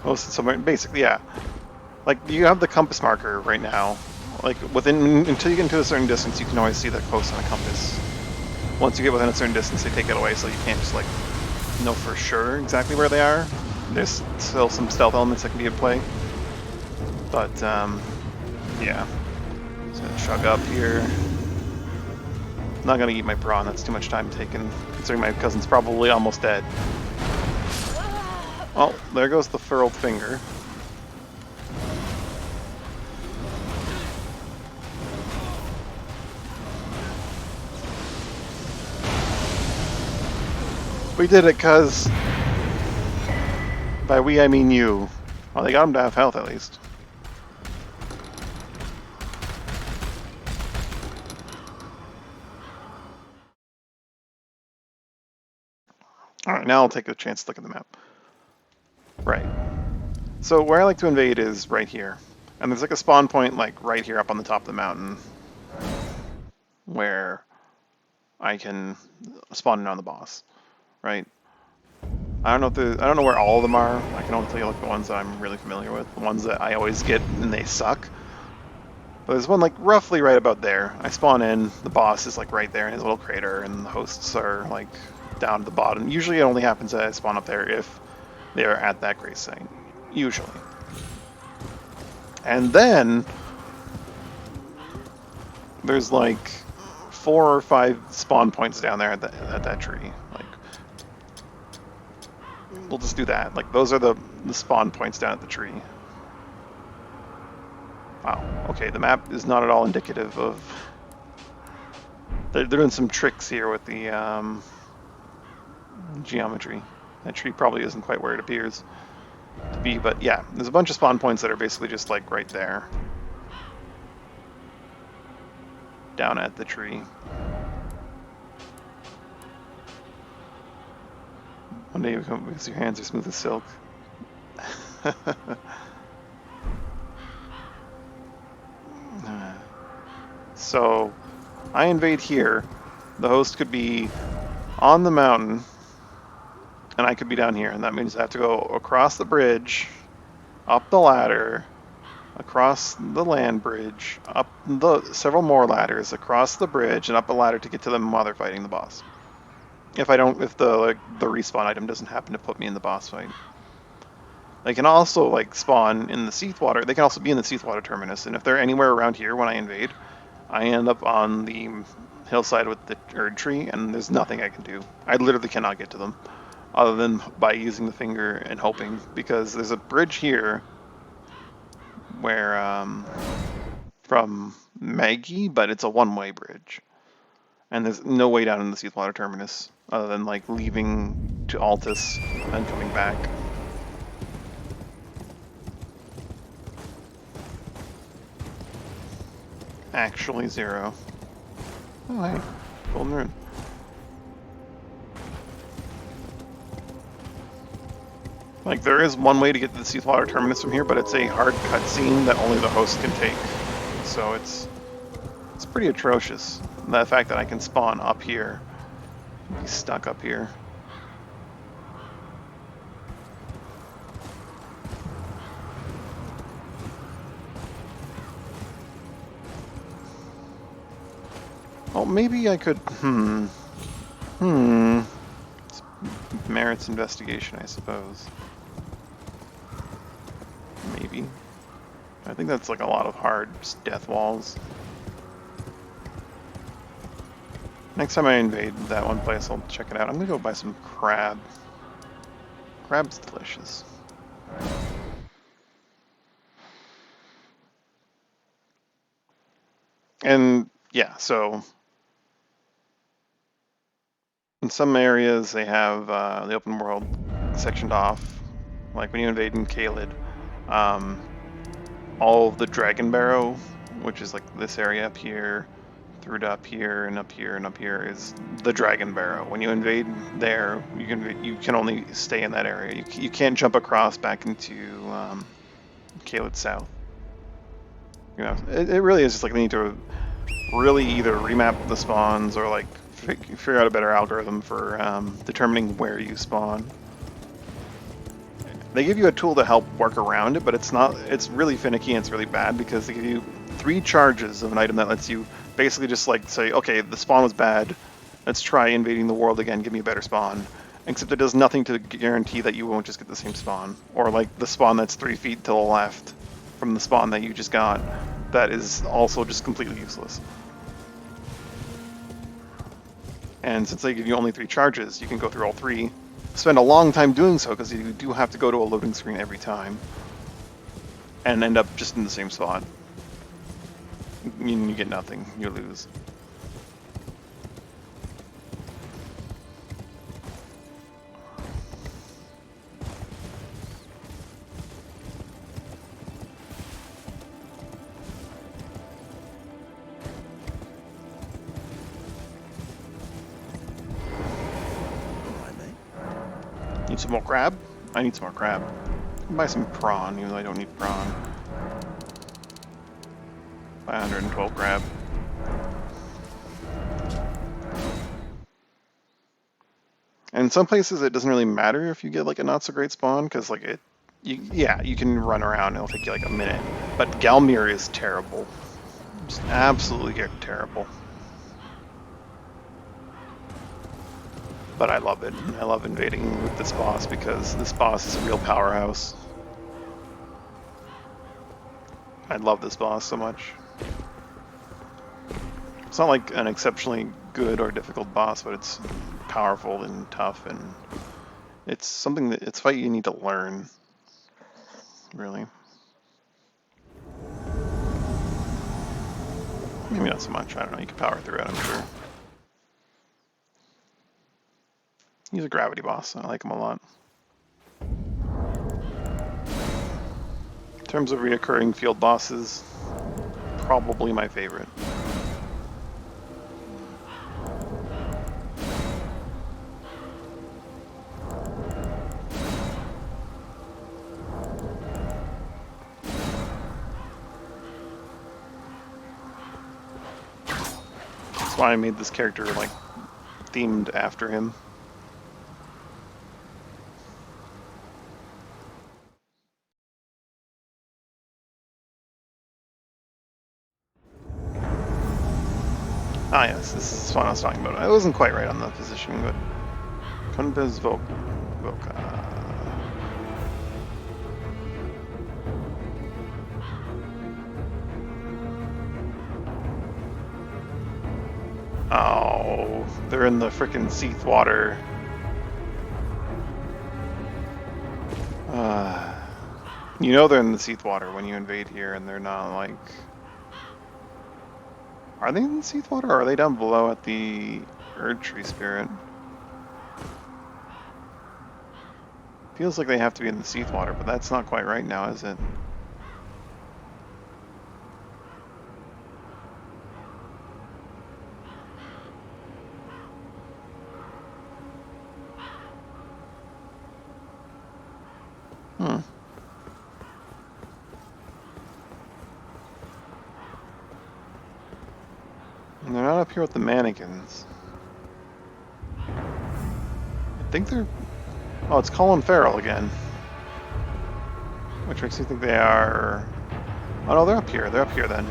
Oh, somewhere, basically, yeah. Like, you have the compass marker right now Like, until you get into a certain distance, you can always see the coast on a compass. Once you get within a certain distance, they take it away, so you can't just, like, know for sure exactly where they are. There's still some stealth elements that can be at play. But, yeah. Just gonna chug up here. Not gonna eat my prawn, that's too much time taken, considering my cousin's probably almost dead. Oh, there goes the furled finger. We did it, cuz. By we, I mean you. Well, they got him to half health, at least. Alright, now I'll take a chance to look at the map. Right. So where I like to invade is right here. And there's like a spawn point like right here up on the top of the mountain where I can spawn in on the boss. Right? I don't know where all of them are. I can only tell you like the ones that I'm really familiar with, the ones that I always get and they suck. But there's one like roughly right about there. I spawn in, the boss is like right there in his little crater, and the hosts are like down at the bottom. Usually it only happens that I spawn up there if they are at that grace site. Usually. And then there's like 4 or 5 spawn points down there at that tree. Like, we'll just do that. Like, those are the spawn points down at the tree. Wow. Okay, the map is not at all indicative of... They're doing some tricks here with the geometry. That tree probably isn't quite where it appears to be, but yeah, there's a bunch of spawn points that are basically just like right there. Down at the tree. One day you become, because your hands are smooth as silk. So, I invade here. The host could be on the mountain, and I could be down here, and that means I have to go across the bridge, up the ladder, across the land bridge, up the several more ladders, across the bridge, and up a ladder to get to them while they're fighting the boss. If the respawn item doesn't happen to put me in the boss fight. They can also like spawn in the Seathwater. They can also be in the Seathwater terminus, and if they're anywhere around here when I invade, I end up on the hillside with the Erd tree, and there's nothing I can do. I literally cannot get to them, other than by using the finger and hoping, because there's a bridge here where from Maggie, but it's a one-way bridge, and there's no way down in the Seathwater terminus other than like leaving to Altus and coming back. Actually 0. Oh hey, golden rune. Like, there is one way to get to the Seathwater terminus from here, but it's a hard cutscene that only the host can take. So it's pretty atrocious. The fact that I can spawn up here, be stuck up here. Oh, maybe I could, merits investigation, I suppose. Maybe. I think that's like a lot of hard death walls. Next time I invade that one place, I'll check it out. I'm gonna go buy some crab. Crab's delicious. And yeah, so in some areas they have the open world sectioned off. Like when you invade in Caelid, all of the Dragon Barrow, which is like this area up here, through to up here and up here and up here, is the Dragon Barrow. When you invade there, you can only stay in that area. You can't jump across back into Caelid South. You know, it really is just like they need to really either remap the spawns or like figure out a better algorithm for determining where you spawn. They give you a tool to help work around it, but it's really finicky and it's really bad because they give you 3 charges of an item that lets you basically just like say, okay, the spawn was bad, let's try invading the world again, give me a better spawn. Except it does nothing to guarantee that you won't just get the same spawn. Or like the spawn that's 3 feet to the left from the spawn that you just got, that is also just completely useless. And since they give you only 3 charges, you can go through all 3, spend a long time doing so because you do have to go to a loading screen every time, and end up just in the same spot. You get nothing, you lose. Need some more crab? I need some more crab. Buy some prawn, even though I don't need prawn. Buy 112 crab. And in some places it doesn't really matter if you get like a not so great spawn, because like yeah, you can run around, it'll take you like a minute. But Galmir is terrible. Just absolutely terrible. But I love it. I love invading with this boss because this boss is a real powerhouse. I love this boss so much. It's not like an exceptionally good or difficult boss, but it's powerful and tough, and it's something that it's a fight you need to learn, really. Maybe not so much, I don't know, you can power through it, I'm sure. He's a gravity boss, I like him a lot. In terms of reoccurring field bosses, probably my favorite. That's why I made this character like themed after him. Ah yes, this is what I was talking about. I wasn't quite right on the positioning, but Kunbez Voka. Oh, they're in the frickin' Seath water. You know they're in the Seath water when you invade here, and they're not like... Are they in the Seath water, or are they down below at the Erdtree Spirit? Feels like they have to be in the Seath water, but that's not quite right now, is it? And they're not up here with the mannequins. I think they're... Oh, it's Colin Farrell again. Which makes me think they are... Oh no, they're up here. They're up here then.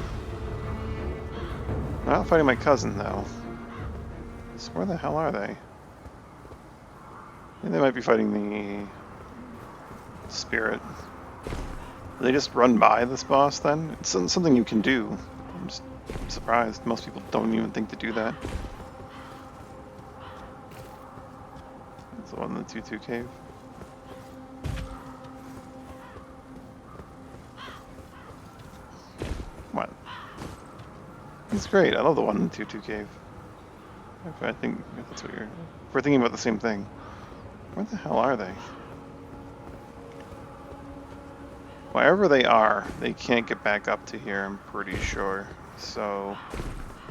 They're not fighting my cousin, though. So where the hell are they? I think they might be fighting the... Spirit. Do they just run by this boss, then? It's something you can do. I'm just surprised. Most people don't even think to do that. That's the one in the 2-2 cave. What? He's great. I love the one in the 2-2 cave. I think that's what you're... We're thinking about the same thing. Where the hell are they? Wherever they are, they can't get back up to here, I'm pretty sure. So,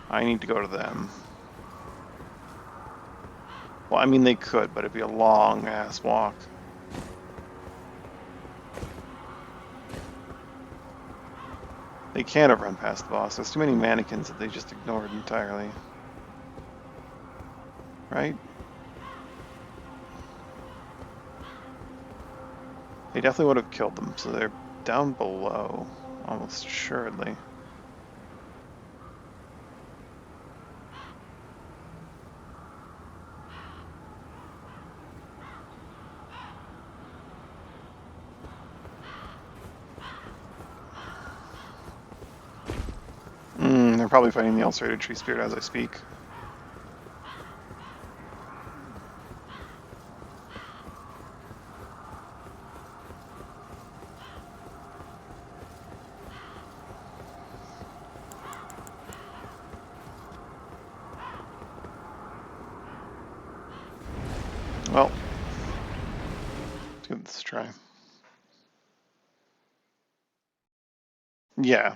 I need to go to them. Well, I mean, they could, but it'd be a long-ass walk. They can't have run past the boss. There's too many mannequins that they just ignored entirely. Right? They definitely would have killed them, so they're down below, almost assuredly. They're probably fighting the ulcerated tree spirit as I speak. Well, let's give this a try. Yeah,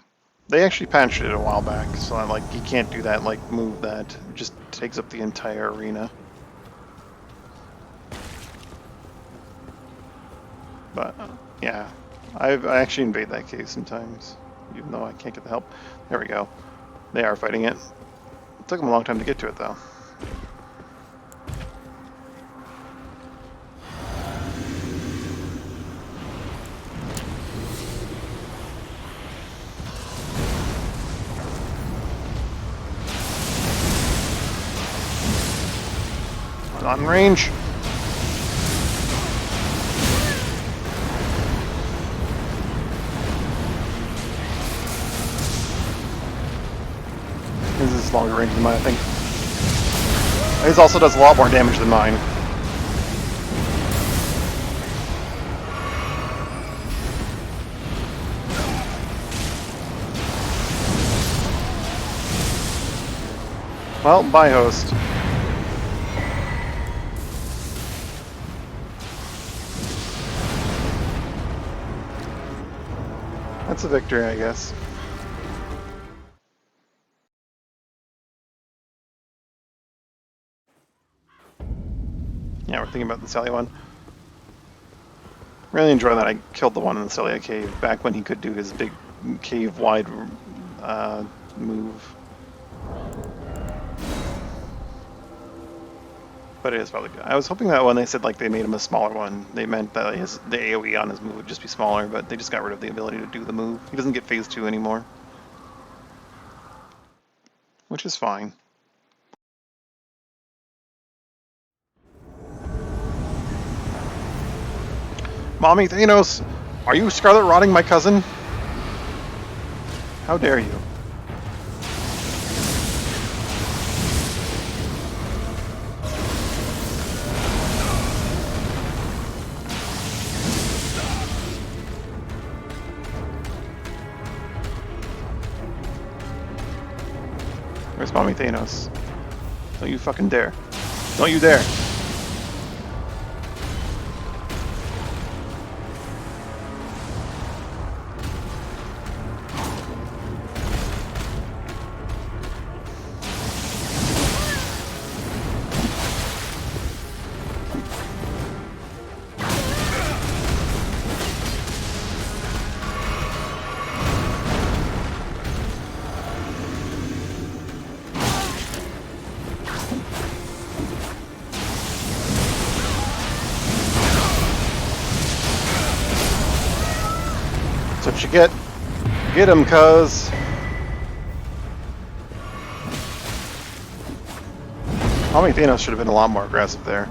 they actually patched it a while back, so that, like, you can't do that like move that just takes up the entire arena. But yeah, I actually invade that cave sometimes, even though I can't get the help. There we go. They are fighting it. It took them a long time to get to it though. On range. His is longer range than mine, I think. His also does a lot more damage than mine. Well, bye, host. That's a victory, I guess. Yeah, we're thinking about the Celia one. Really enjoy that I killed the one in the Celia cave back when he could do his big cave-wide move. But it is probably good. I was hoping that when they said like they made him a smaller one, they meant that the AoE on his move would just be smaller, but they just got rid of the ability to do the move. He doesn't get phase 2 anymore. Which is fine. Mommy Thanos, are you Scarlet Rotting my cousin? How dare you? Where's Mommy Thanos? Don't you fucking dare. Don't you dare. That's what you get. Get him, cuz. Mommy Thanos should have been a lot more aggressive there.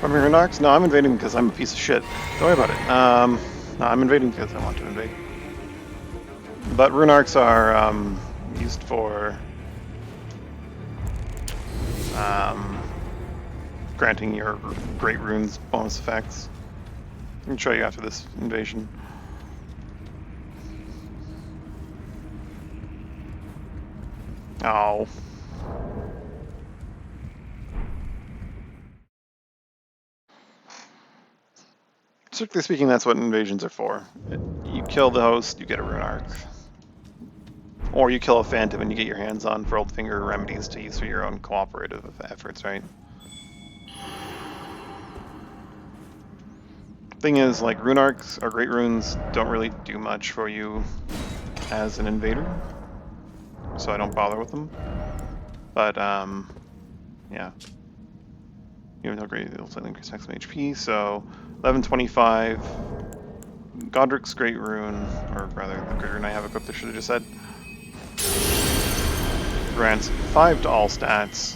From your Narcs? No, I'm invading because I'm a piece of shit. Don't worry about it. No, I'm invading because I want to invade. But Runarks are used for um, granting your Great Runes bonus effects. I can show you after this invasion. Oh. Strictly speaking, that's what invasions are for. You kill the host, you get a Rune Arc. Or you kill a Phantom and you get your hands on Furled Finger remedies to use for your own cooperative efforts, right? Thing is, like, Rune Arcs or Great Runes don't really do much for you as an invader, so I don't bother with them. But, yeah. Even though Great, it'll slightly increase maximum HP, so 1125. Godric's Great Rune, or rather, the Great Rune I have equipped, I should have just said, grants 5 to all stats,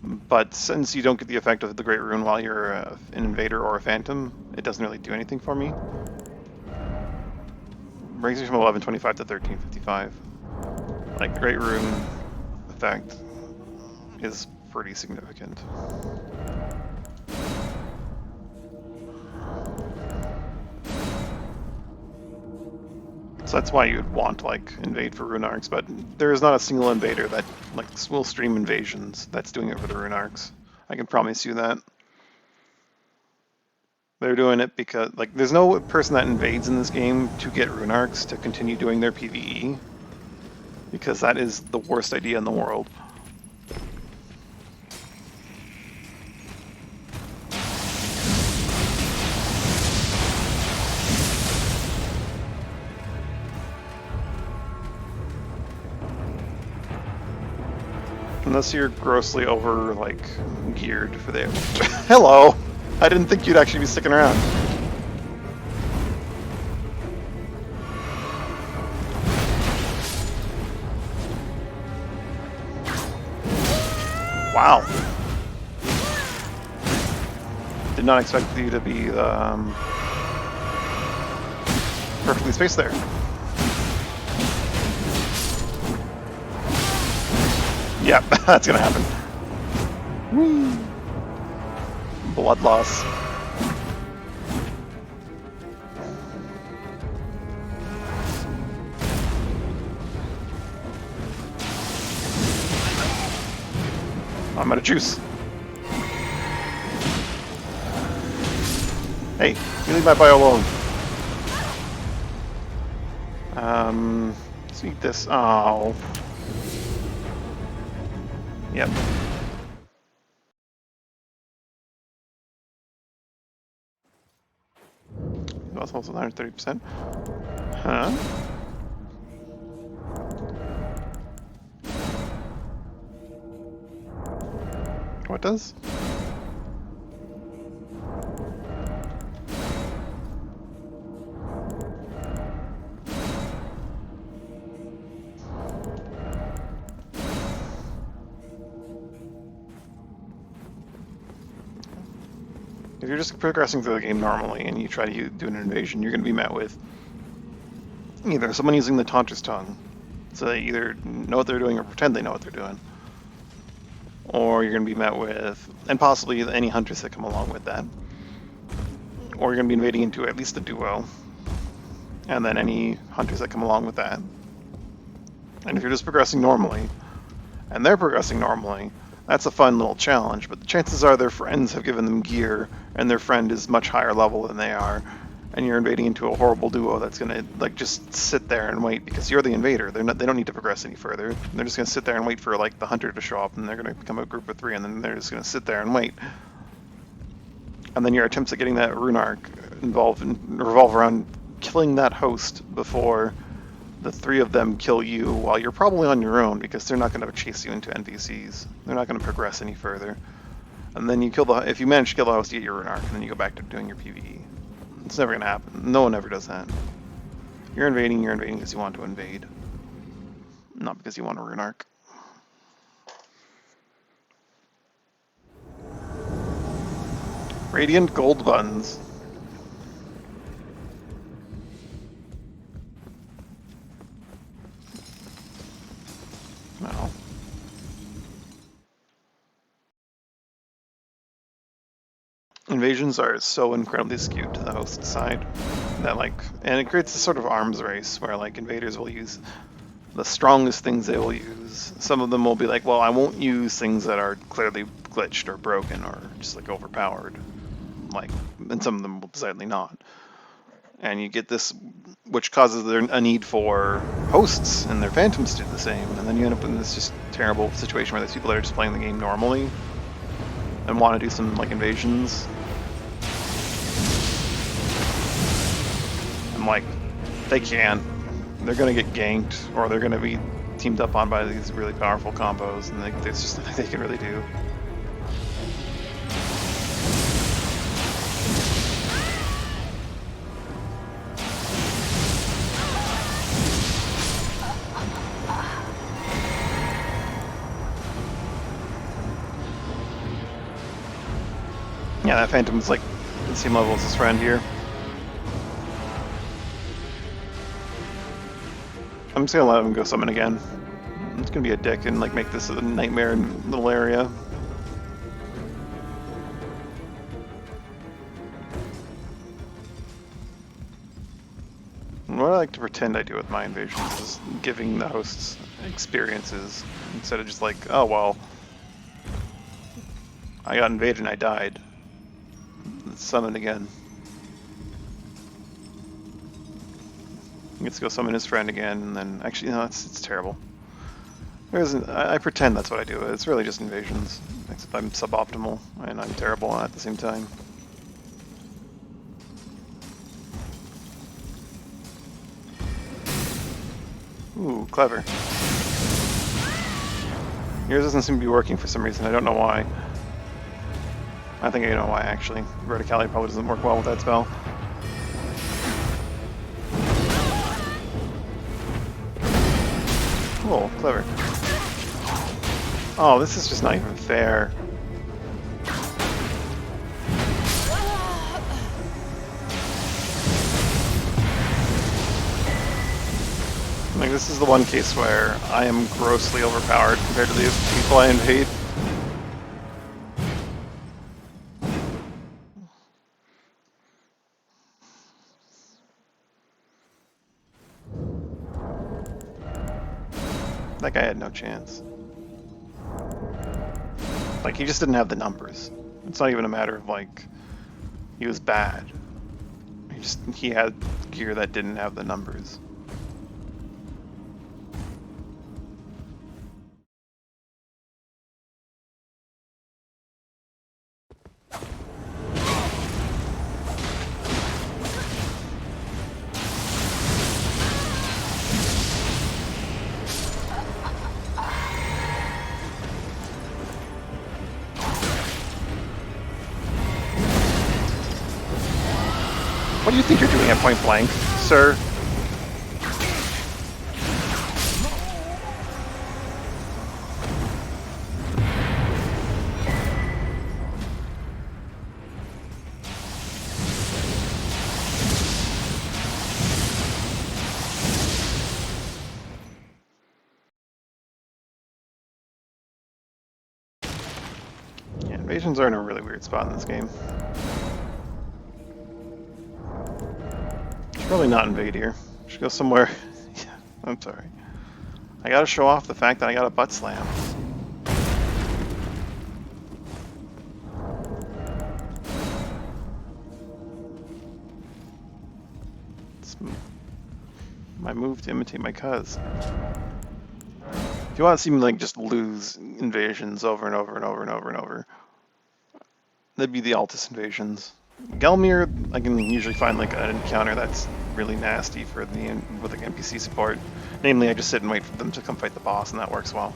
but since you don't get the effect of the Great Rune while you're an invader or a phantom, it doesn't really do anything for me. Brings me from 1125 to 1355. Like, the Great Rune effect is pretty significant. So that's why you'd want to, like, invade for Rune Arcs, but there is not a single invader that, like, will stream invasions that's doing it for the Rune Arcs. I can promise you that. They're doing it because, like, there's no person that invades in this game to get Rune Arcs to continue doing their PvE, because that is the worst idea in the world. Unless you're grossly over, like, geared for the... Hello! I didn't think you'd actually be sticking around. Wow. Did not expect you to be perfectly spaced there. Yep, that's gonna happen. Whee. Blood loss. I'm out of juice. Hey, you leave my bio alone. Let's eat this. Oh. Yep. That's also 130%. Huh? What does? If you're just progressing through the game normally and you try to do an invasion, you're going to be met with either someone using the Taunter's Tongue, so they either know what they're doing or pretend they know what they're doing, or you're going to be met with, and possibly any hunters that come along with that, or you're going to be invading into at least a duo, and then any hunters that come along with that. And if you're just progressing normally, and they're progressing normally, that's a fun little challenge, but the chances are their friends have given them gear, and their friend is much higher level than they are, and you're invading into a horrible duo that's gonna, like, just sit there and wait, because you're the invader. They don't need to progress any further. They're just gonna sit there and wait for, like, the hunter to show up, and they're gonna become a group of 3, and then they're just gonna sit there and wait. And then your attempts at getting that Rune Arc revolve around killing that host before the 3 of them kill you while you're probably on your own, because they're not going to chase you into NPCs. They're not going to progress any further. And then you kill if you manage to kill the host, you get your Rune Arc, and then you go back to doing your PvE. It's never going to happen. No one ever does that. You're invading because you want to invade. Not because you want a Rune Arc. Radiant gold buns. No. Invasions are so incredibly skewed to the host side that and it creates a sort of arms race where invaders will use the strongest things they will use. Some of them will be like, well, I won't use things that are clearly glitched or broken or just overpowered. And some of them will decidedly not. And you get this, which causes a need for hosts and their phantoms to do the same. And then you end up in this just terrible situation where there's people that are just playing the game normally and want to do some invasions. And they can't. They're gonna get ganked, or they're gonna be teamed up on by these really powerful combos, and there's just nothing they can really do. Yeah, that Phantom's the same level as his friend here. I'm just gonna let him go summon again. It's gonna be a dick and make this a nightmare little area. What I like to pretend I do with my invasions is giving the hosts experiences instead of just oh well, I got invaded and I died. Let's summon again. He gets to go summon his friend again, and then actually, no, it's terrible. I pretend that's what I do. It's really just invasions, except I'm suboptimal and I'm terrible at the same time. Ooh, clever. Yours doesn't seem to be working for some reason. I don't know why. I think I know why, actually. Verticality probably doesn't work well with that spell. Cool, clever. Oh, this is just not even fair. This is the one case where I am grossly overpowered compared to the people I invade. That guy had no chance. He just didn't have the numbers. It's not even a matter of he was bad. He had gear that didn't have the numbers. What do you think you're doing at point blank, sir? Yeah, invasions are in a really weird spot in this game. Probably not invade here. Should go somewhere. Yeah, I'm sorry. I gotta show off the fact that I got a butt slam. It's my move to imitate my cuz. If you want to see me just lose invasions over and over and over and over and over, that'd be the Altus invasions. Gelmir, I can usually find an encounter that's really nasty for with NPC support. Namely, I just sit and wait for them to come fight the boss, and that works well.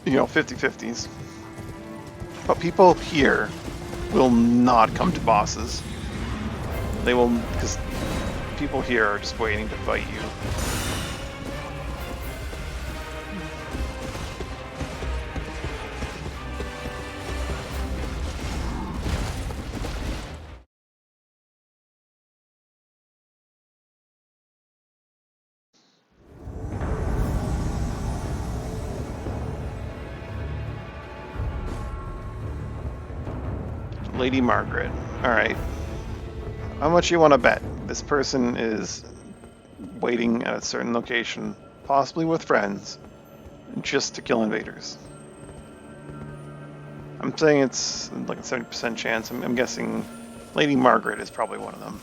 50-50s. But people here will not come to bosses. They will, because people here are just waiting to fight you. Lady Margaret. Alright. How much you want to bet? This person is waiting at a certain location, possibly with friends, just to kill invaders. I'm saying it's like a 70% chance. I'm guessing Lady Margaret is probably one of them.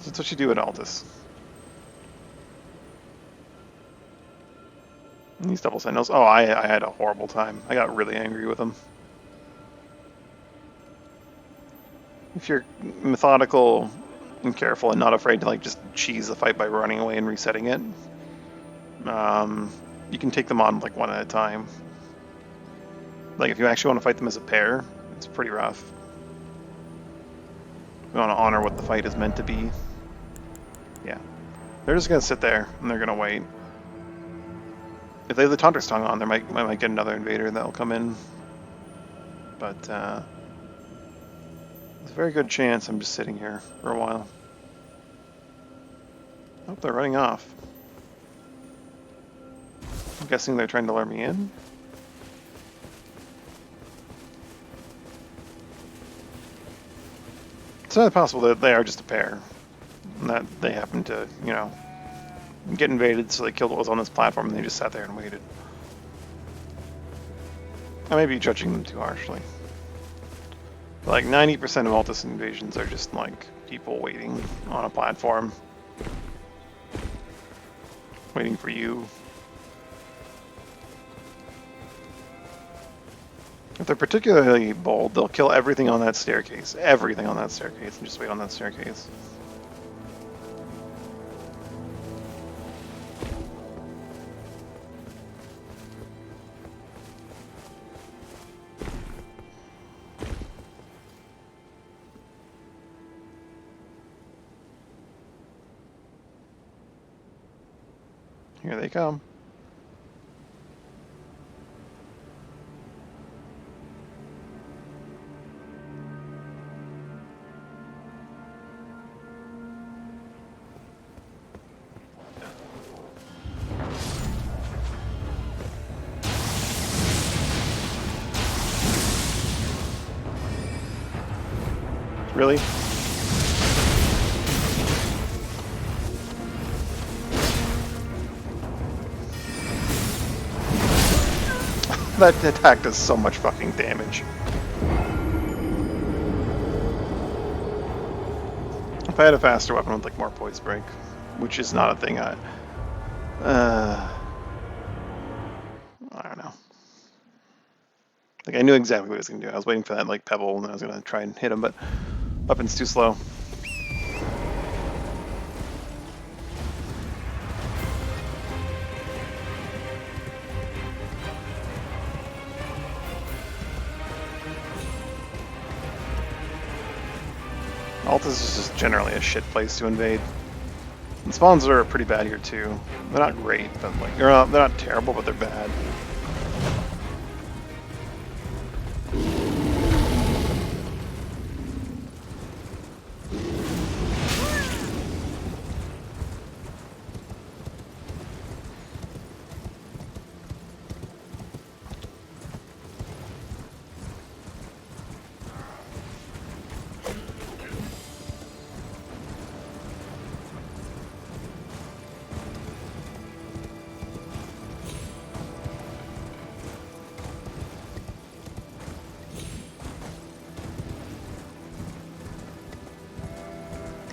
That's what you do at Altus. These double sentinels. Oh, I had a horrible time. I got really angry with them. If you're methodical and careful and not afraid to like just cheese the fight by running away and resetting it, you can take them on like one at a time. Like if you actually want to fight them as a pair, it's pretty rough. We want to honor what the fight is meant to be. Yeah. They're just going to sit there and they're going to wait. If they have the Taunter's Tongue on, I might get another invader that'll come in. But there's a very good chance I'm just sitting here for a while. Oh, they're running off. I'm guessing they're trying to lure me in. It's not possible that they are just a pair. And that they happen to, you know, get invaded, so they killed what was on this platform and they just sat there and waited. I may be judging them too harshly. But like 90% of Altus invasions are just like people waiting on a platform. Waiting for you. If they're particularly bold, they'll kill everything on that staircase. Everything on that staircase, and just wait on that staircase. Here they come. Really? That attack does so much fucking damage. If I had a faster weapon with like more poise break, which is not a thing I don't know. Like I knew exactly what he was gonna do. I was waiting for that like pebble and I was gonna try and hit him, but weapon's too slow. Altus is just generally a shit place to invade. And spawns are pretty bad here too. They're not great, but like they're not terrible, but they're bad.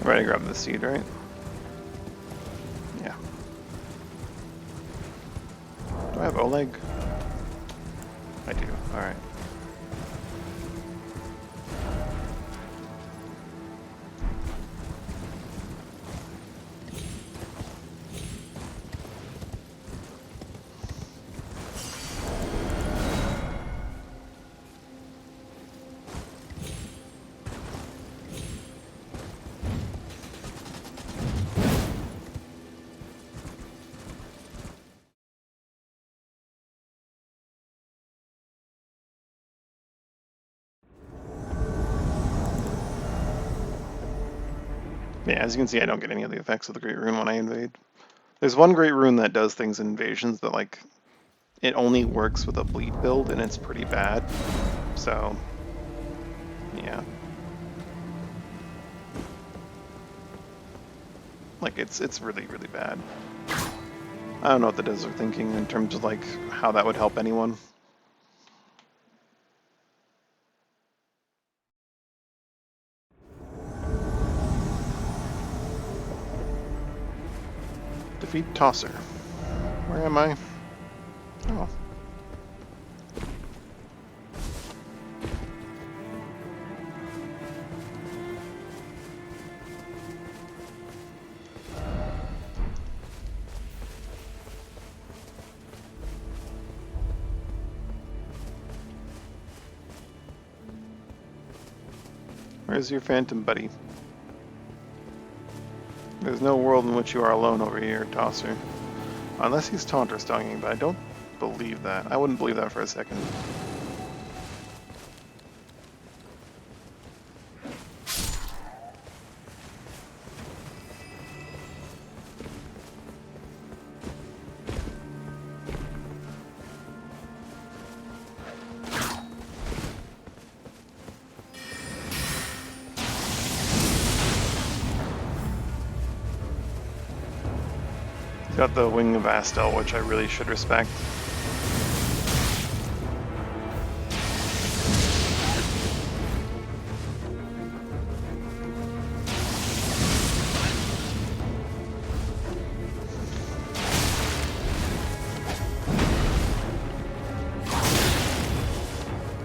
Ready to grab the seed, right? Yeah. Do I have Oleg? I do. Alright. Yeah, as you can see, I don't get any of the effects of the Great Rune when I invade. There's one great rune that does things in invasions, but like it only works with a bleed build, and it's pretty bad. So, yeah. Like it's really, really bad. I don't know what the devs are thinking in terms of like how that would help anyone. Defeat Tosser. Where am I? Oh. Where's your phantom buddy? There's no world in which you are alone over here, Tosser. Unless he's taunt or stinging, but I don't believe that. I wouldn't believe that for a second. He's got the Wing of Astel, which I really should respect.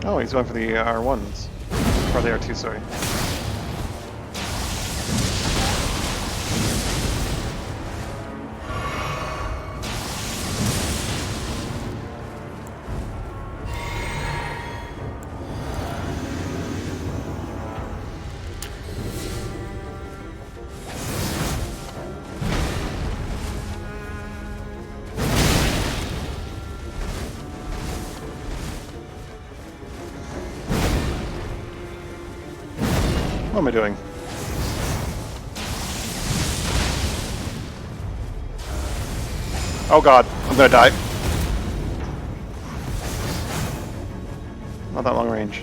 Oh, he's going for the R1s. Or the R2, sorry. What am I doing? Oh god, I'm gonna die. Not that long range.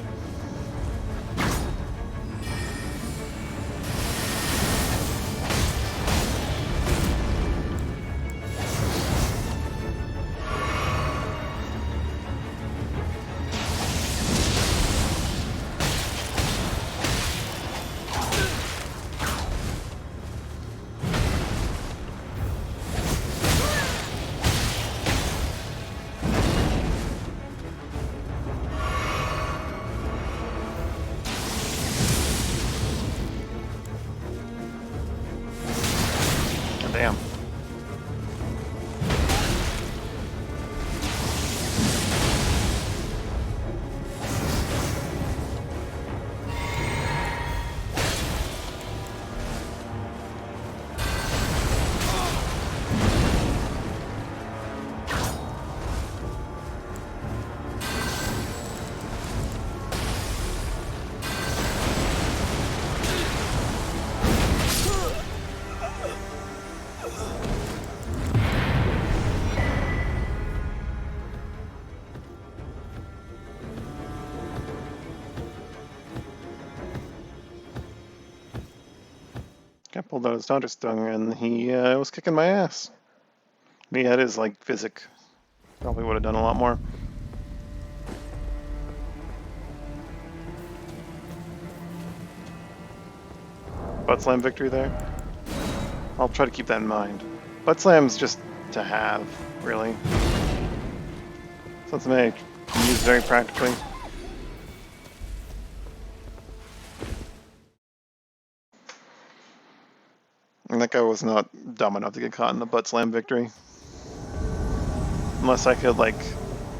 Damn. Got pulled out his Thunderstung and he was kicking my ass. He had his like physic. Probably would have done a lot more. Butt slam victory there. I'll try to keep that in mind. Butt slam's just to have, really. Something I can use very practically. And that guy was not dumb enough to get caught in the butt slam victory. Unless I could, like,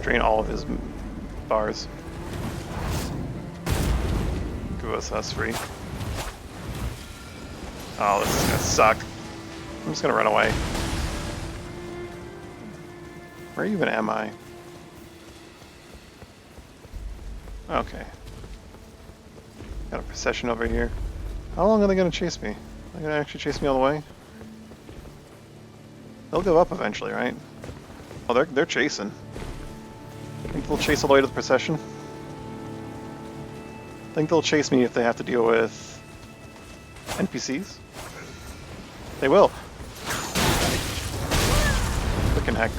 drain all of his bars. Give us free. Oh, this is gonna suck. I'm just gonna run away. Where even am I? Okay. Got a procession over here. How long are they gonna chase me? Are they gonna actually chase me all the way? They'll give up eventually, right? Oh, they're chasing. Think they'll chase all the way to the procession? Think they'll chase me if they have to deal with NPCs? They will. Frickin' hacker.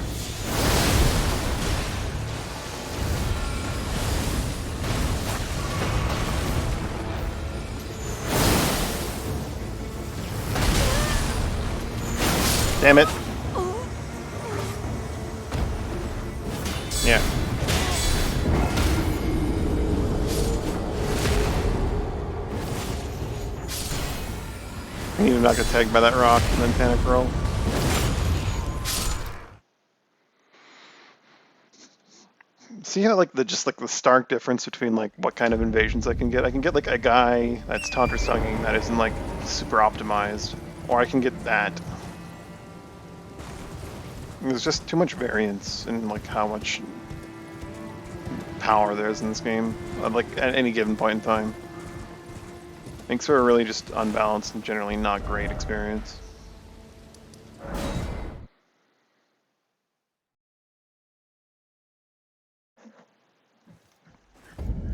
Damn it. Yeah. I need to not get tagged by that rock and then panic roll. See how like the stark difference between like what kind of invasions I can get? I can get like a guy that's taunt or sunging that isn't like super optimized, or I can get that. There's just too much variance in like how much power there is in this game, like at any given point in time. Makes for a really just unbalanced and generally not great experience.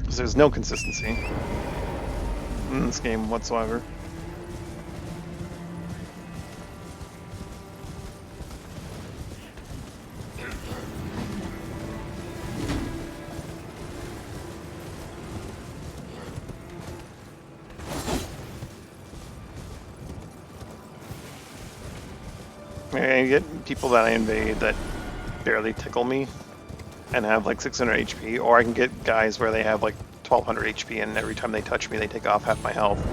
Because there's no consistency in this game whatsoever. I get people that I invade that barely tickle me and have like 600 HP, or I can get guys where they have like 1200 HP and every time they touch me they take off half my health.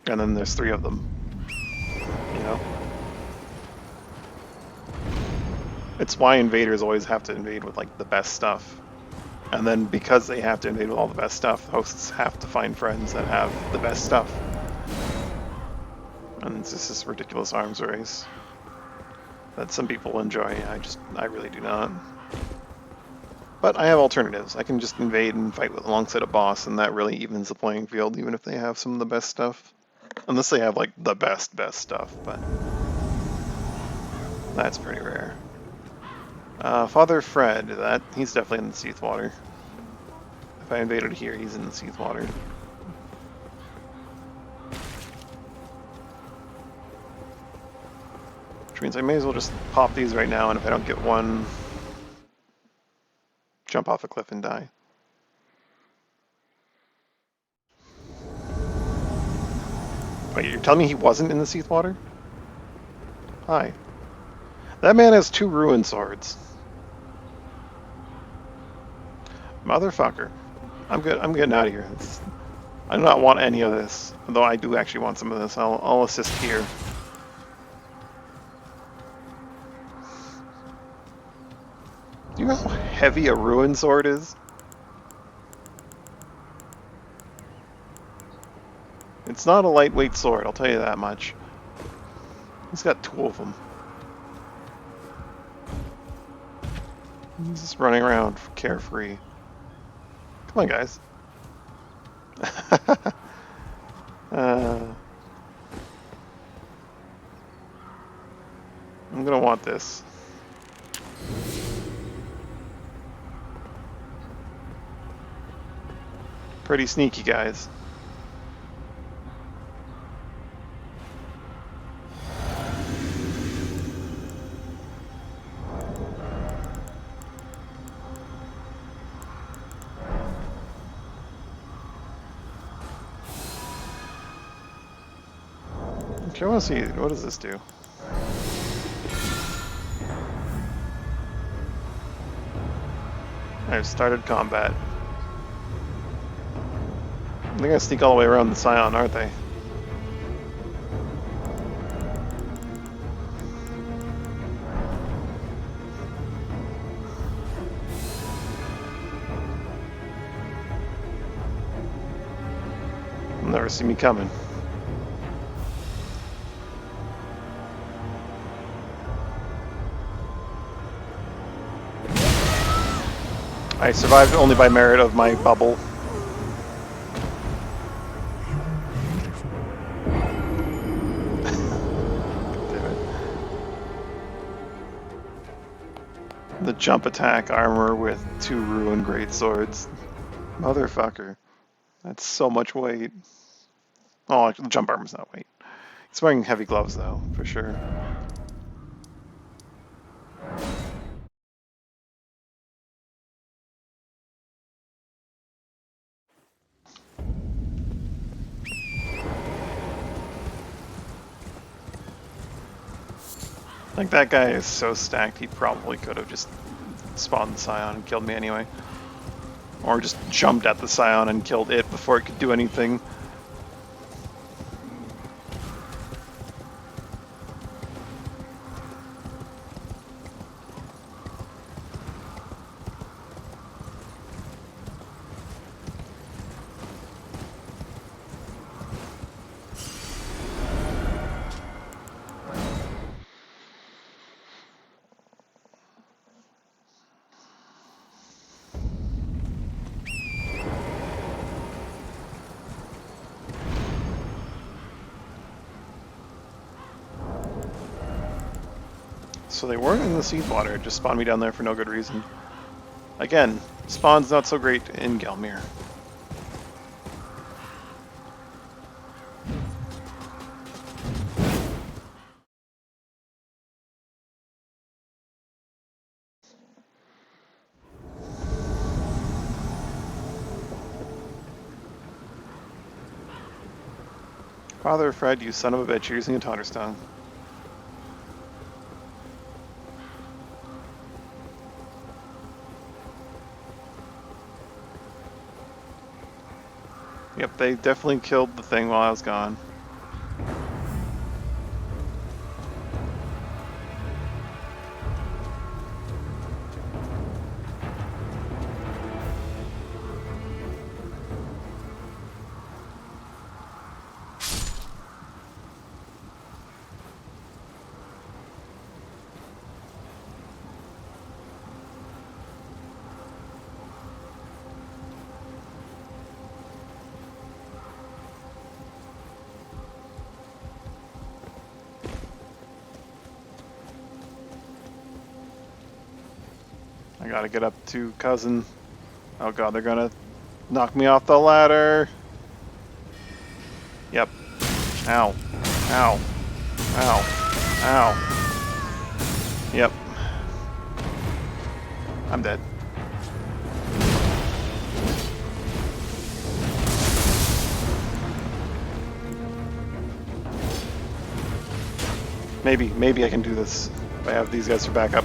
And then there's 3 of them, you know? It's why invaders always have to invade with like the best stuff. And then because they have to invade with all the best stuff, hosts have to find friends that have the best stuff. And it's just this ridiculous arms race that some people enjoy. I really do not. But I have alternatives. I can just invade and fight with alongside a boss, and that really evens the playing field, even if they have some of the best stuff. Unless they have like the best stuff, but that's pretty rare. Father Fred, he's definitely in the Seath Water. If I invaded here, he's in the Seath Water. Which means I may as well just pop these right now, and if I don't get one, jump off a cliff and die. Wait, you're telling me he wasn't in the Seath Water? Hi. That man has 2 ruin swords. Motherfucker. I'm good. I'm getting out of here. I do not want any of this. Although I do actually want some of this. I'll assist here. Do you know how heavy a ruin sword is? It's not a lightweight sword, I'll tell you that much. He's got 2 of them. He's just running around carefree. Come on, guys. I'm gonna want this. Pretty sneaky, guys. I want to see, what does this do? I've started combat. They're gonna sneak all the way around the Scion, aren't they? They'll never see me coming. I survived only by merit of my bubble. The jump attack armor with 2 ruined great swords. Motherfucker. That's so much weight. Oh, actually, the jump armor's not weight. He's wearing heavy gloves, though, for sure. Like, that guy is so stacked, he probably could have just spawned the Scion and killed me anyway. Or just jumped at the Scion and killed it before it could do anything. So they weren't in the seed water, it just spawned me down there for no good reason. Again, spawn's not so great in Gelmir. Father Fred, you son of a bitch, you're using a Taunter Stone. Yep, they definitely killed the thing while I was gone. I gotta get up to cousin. Oh god, they're gonna knock me off the ladder. Yep. Ow. Ow. Ow. Ow. Yep. I'm dead. Maybe I can do this if I have these guys for backup.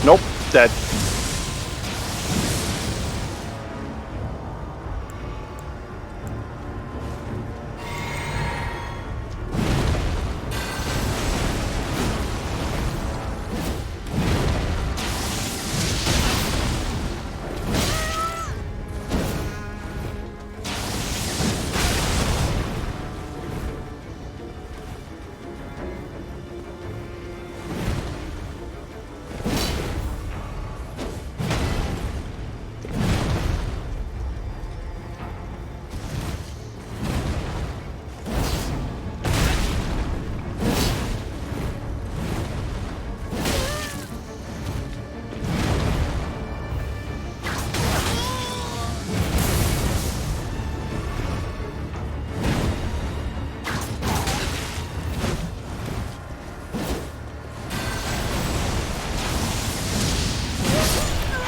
Nope, dead.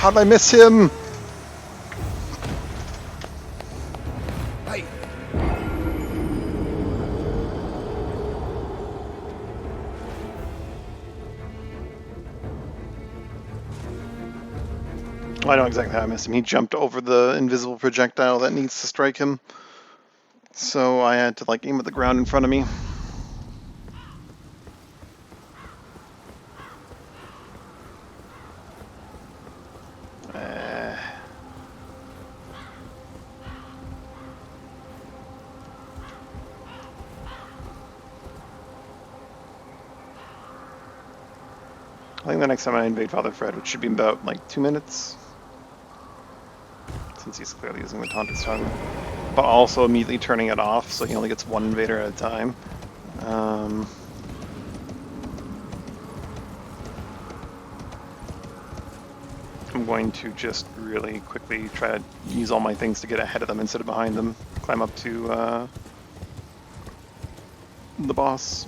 How did I miss him? Hey. I know exactly how I missed him. He jumped over the invisible projectile that needs to strike him. So I had to like aim at the ground in front of me. I think the next time I invade Father Fred, which should be in about like 2 minutes, since he's clearly using the Taunter's tongue. but also immediately turning it off so he only gets one invader at a time. I'm going to just really quickly try to use all my things to get ahead of them instead of behind them. Climb up to the boss.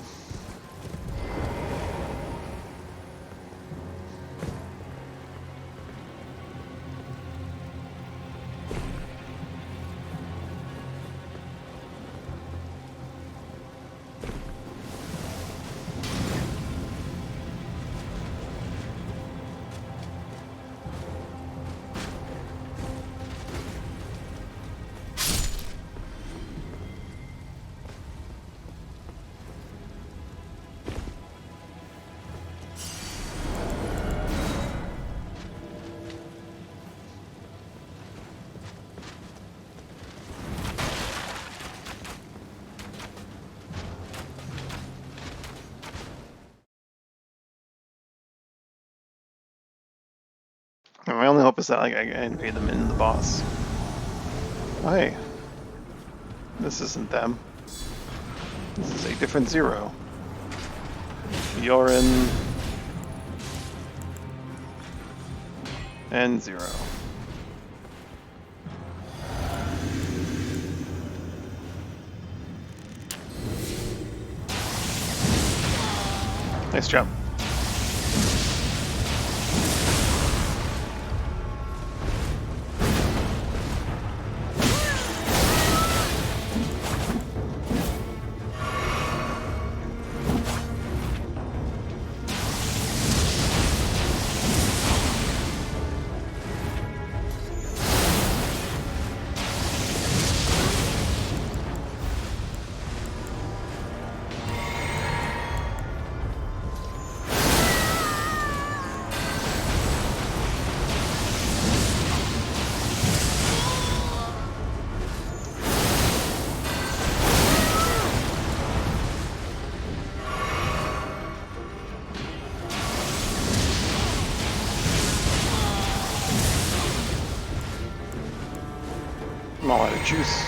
And my only hope is that like, I invade them into the boss. Oh, hey, this isn't them. This is a different Zero. Yorin and Zero. Nice job. I'm all out of juice.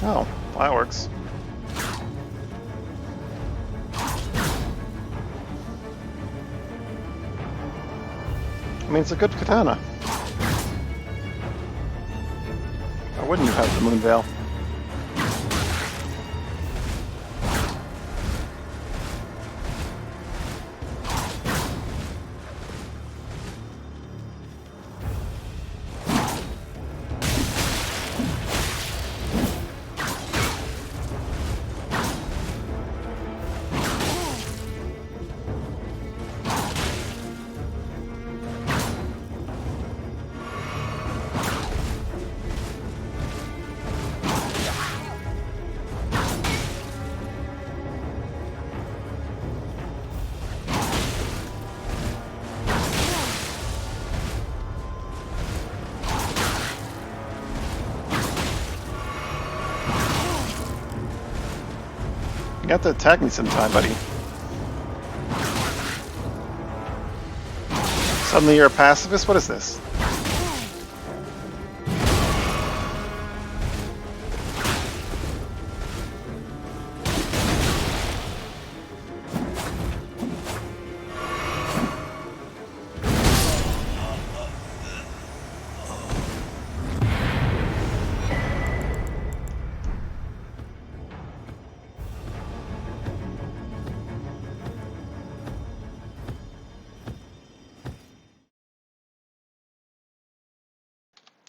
Oh, well, that works. I mean, it's a good katana. I wouldn't have the Moon Veil. You have to attack me sometime, buddy. Suddenly you're a pacifist? What is this?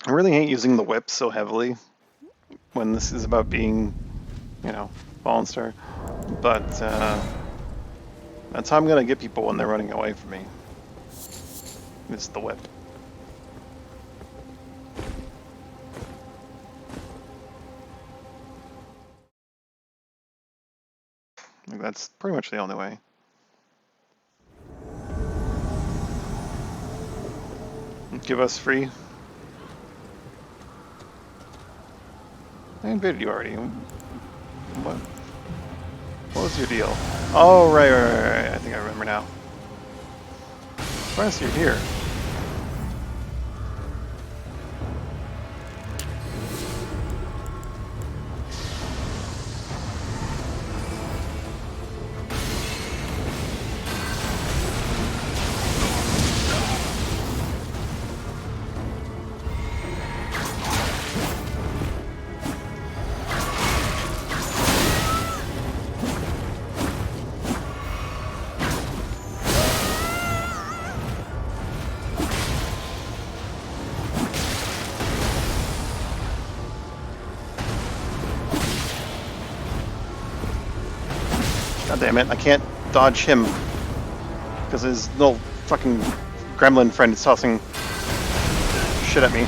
I really hate using the whip so heavily when this is about being, you know, Fallen Star. But that's how I'm gonna get people when they're running away from me. It's the whip. Like, that's pretty much the only way. Give us free. I invaded you already. What? What was your deal? Oh, right. I think I remember now. Surprised you're here. God damn it, I can't dodge him. Because his little fucking gremlin friend is tossing shit at me.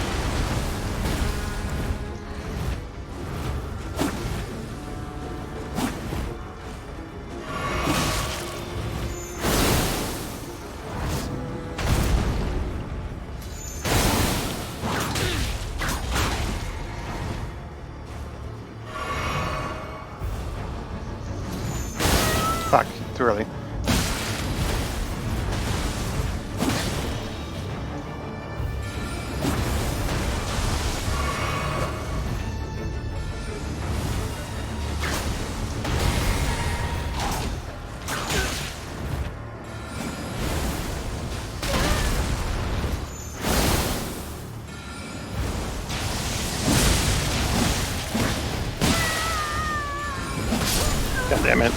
Fuck, too early. God damn it.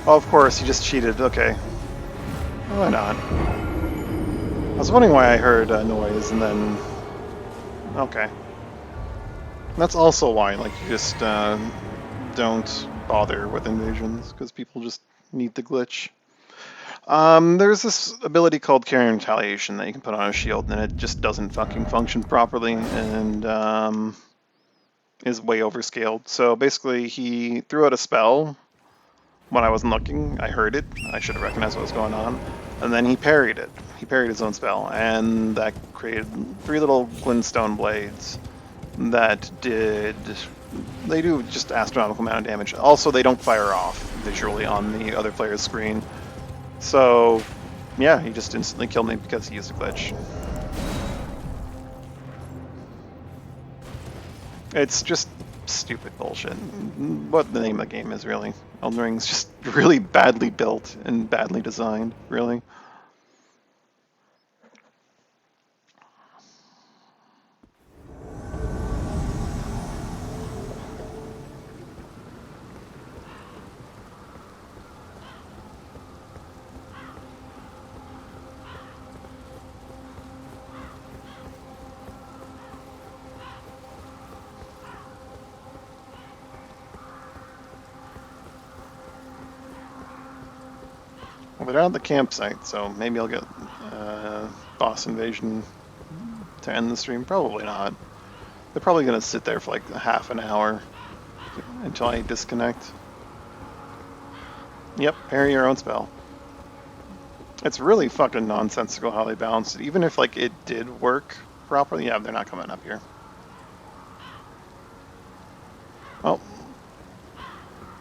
Oh, of course, he just cheated. Okay. Why not? I was wondering why I heard a noise and then... Okay. That's also why, like, you just don't bother with invasions, because people just need the glitch. There's this ability called Carrion Retaliation that you can put on a shield, and it just doesn't fucking function properly, and is way overscaled. So basically, he threw out a spell when I wasn't looking. I heard it. I should have recognized what was going on. And then he parried it. He parried his own spell, and that created 3 little glintstone blades that did... They do just astronomical amount of damage. Also, they don't fire off visually on the other player's screen. So, yeah, he just instantly killed me because he used a glitch. It's just stupid bullshit. What the name of the game is, really. Elden Ring's just really badly built and badly designed, really. Well, they're at the campsite, so maybe I'll get boss invasion to end the stream? Probably not. They're probably gonna sit there for like half an hour until I disconnect. Yep, parry your own spell. It's really fucking nonsensical how they balanced it. Even if like it did work properly, yeah, they're not coming up here. Well,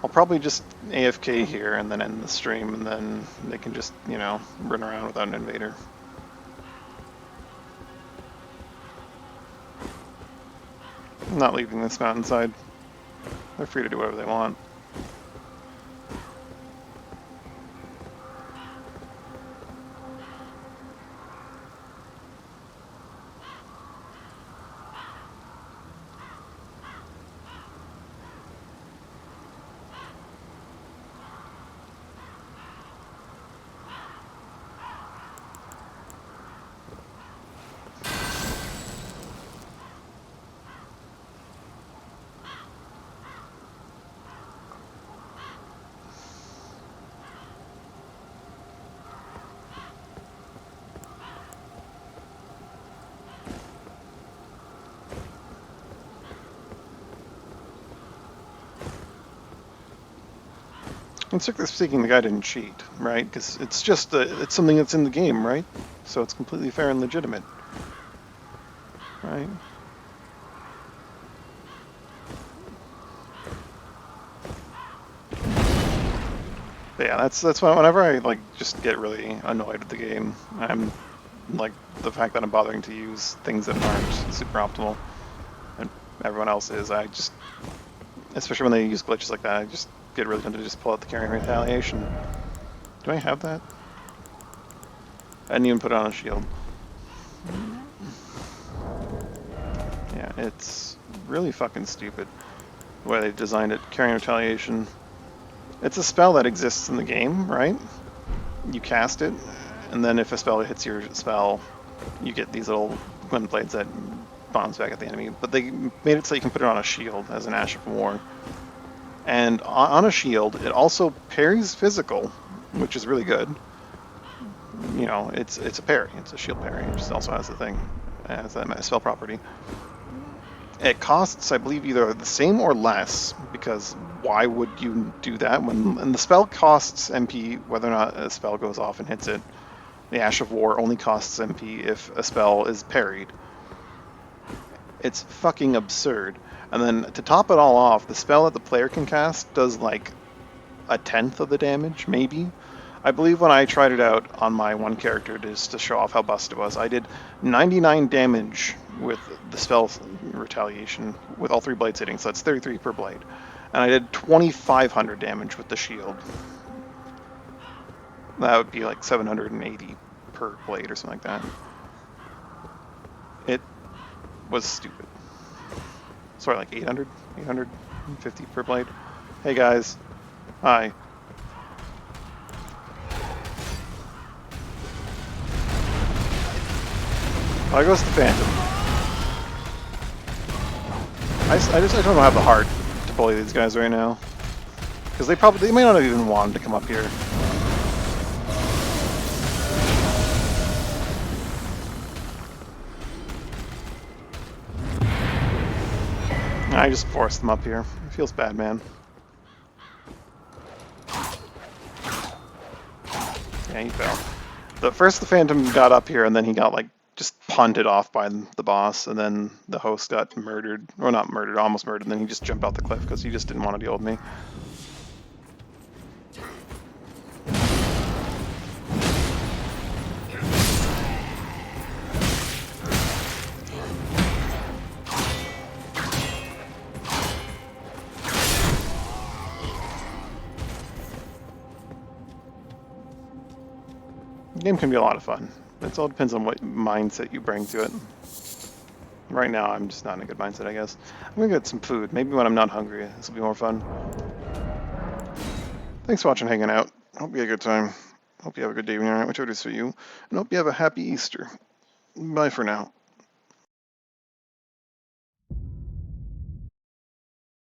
I'll probably just AFK here and then end the stream, and then they can just, you know, run around without an invader. I'm not leaving this mountainside. They're free to do whatever they want. And strictly speaking, the guy didn't cheat, right? Because it's just it's something that's in the game, right? So it's completely fair and legitimate, right? But yeah, that's why whenever I like just get really annoyed at the game, I'm like the fact that I'm bothering to use things that aren't super optimal, and everyone else is. I just, especially when they use glitches like that, I just get really tempted to just pull out the carrying retaliation. Do I have that? I didn't even put it on a shield. Yeah, it's really fucking stupid the way they designed it. Carrying retaliation. It's a spell that exists in the game, right? You cast it, and then if a spell hits your spell, you get these little wind blades that bounce back at the enemy. But they made it so you can put it on a shield as an Ash of War. And on a shield, it also parries physical, which is really good. You know, it's a parry. It's a shield parry. It just also has the thing, has that spell property. It costs, I believe, either the same or less, because why would you do that when and the spell costs MP whether or not a spell goes off and hits it. The Ash of War only costs MP if a spell is parried. It's fucking absurd. And then to top it all off, the spell that the player can cast does like a tenth of the damage, maybe. I believe when I tried it out on my one character just to show off how busted it was, I did 99 damage with the spell retaliation with all 3 blades hitting, so that's 33 per blade. And I did 2,500 damage with the shield. That would be like 780 per blade or something like that. It was stupid. Sorry, like 800? 850 per blade? Hey guys. Hi. There goes the Phantom. I don't have the heart to bully these guys right now. Because they may not have even wanted to come up here. I just forced them up here. It feels bad, man. Yeah, he fell. The Phantom got up here, and then he got like just punted off by the boss, and then the host got murdered, or not murdered, almost murdered, and then he just jumped off the cliff because he just didn't want to deal with me. The game can be a lot of fun. It all depends on what mindset you bring to it. Right now, I'm just not in a good mindset, I guess. I'm gonna get some food. Maybe when I'm not hungry, this will be more fun. Thanks for watching, hanging out. Hope you had a good time. Hope you have a good day when you're out, whichever it is for you. And hope you have a happy Easter. Bye for now.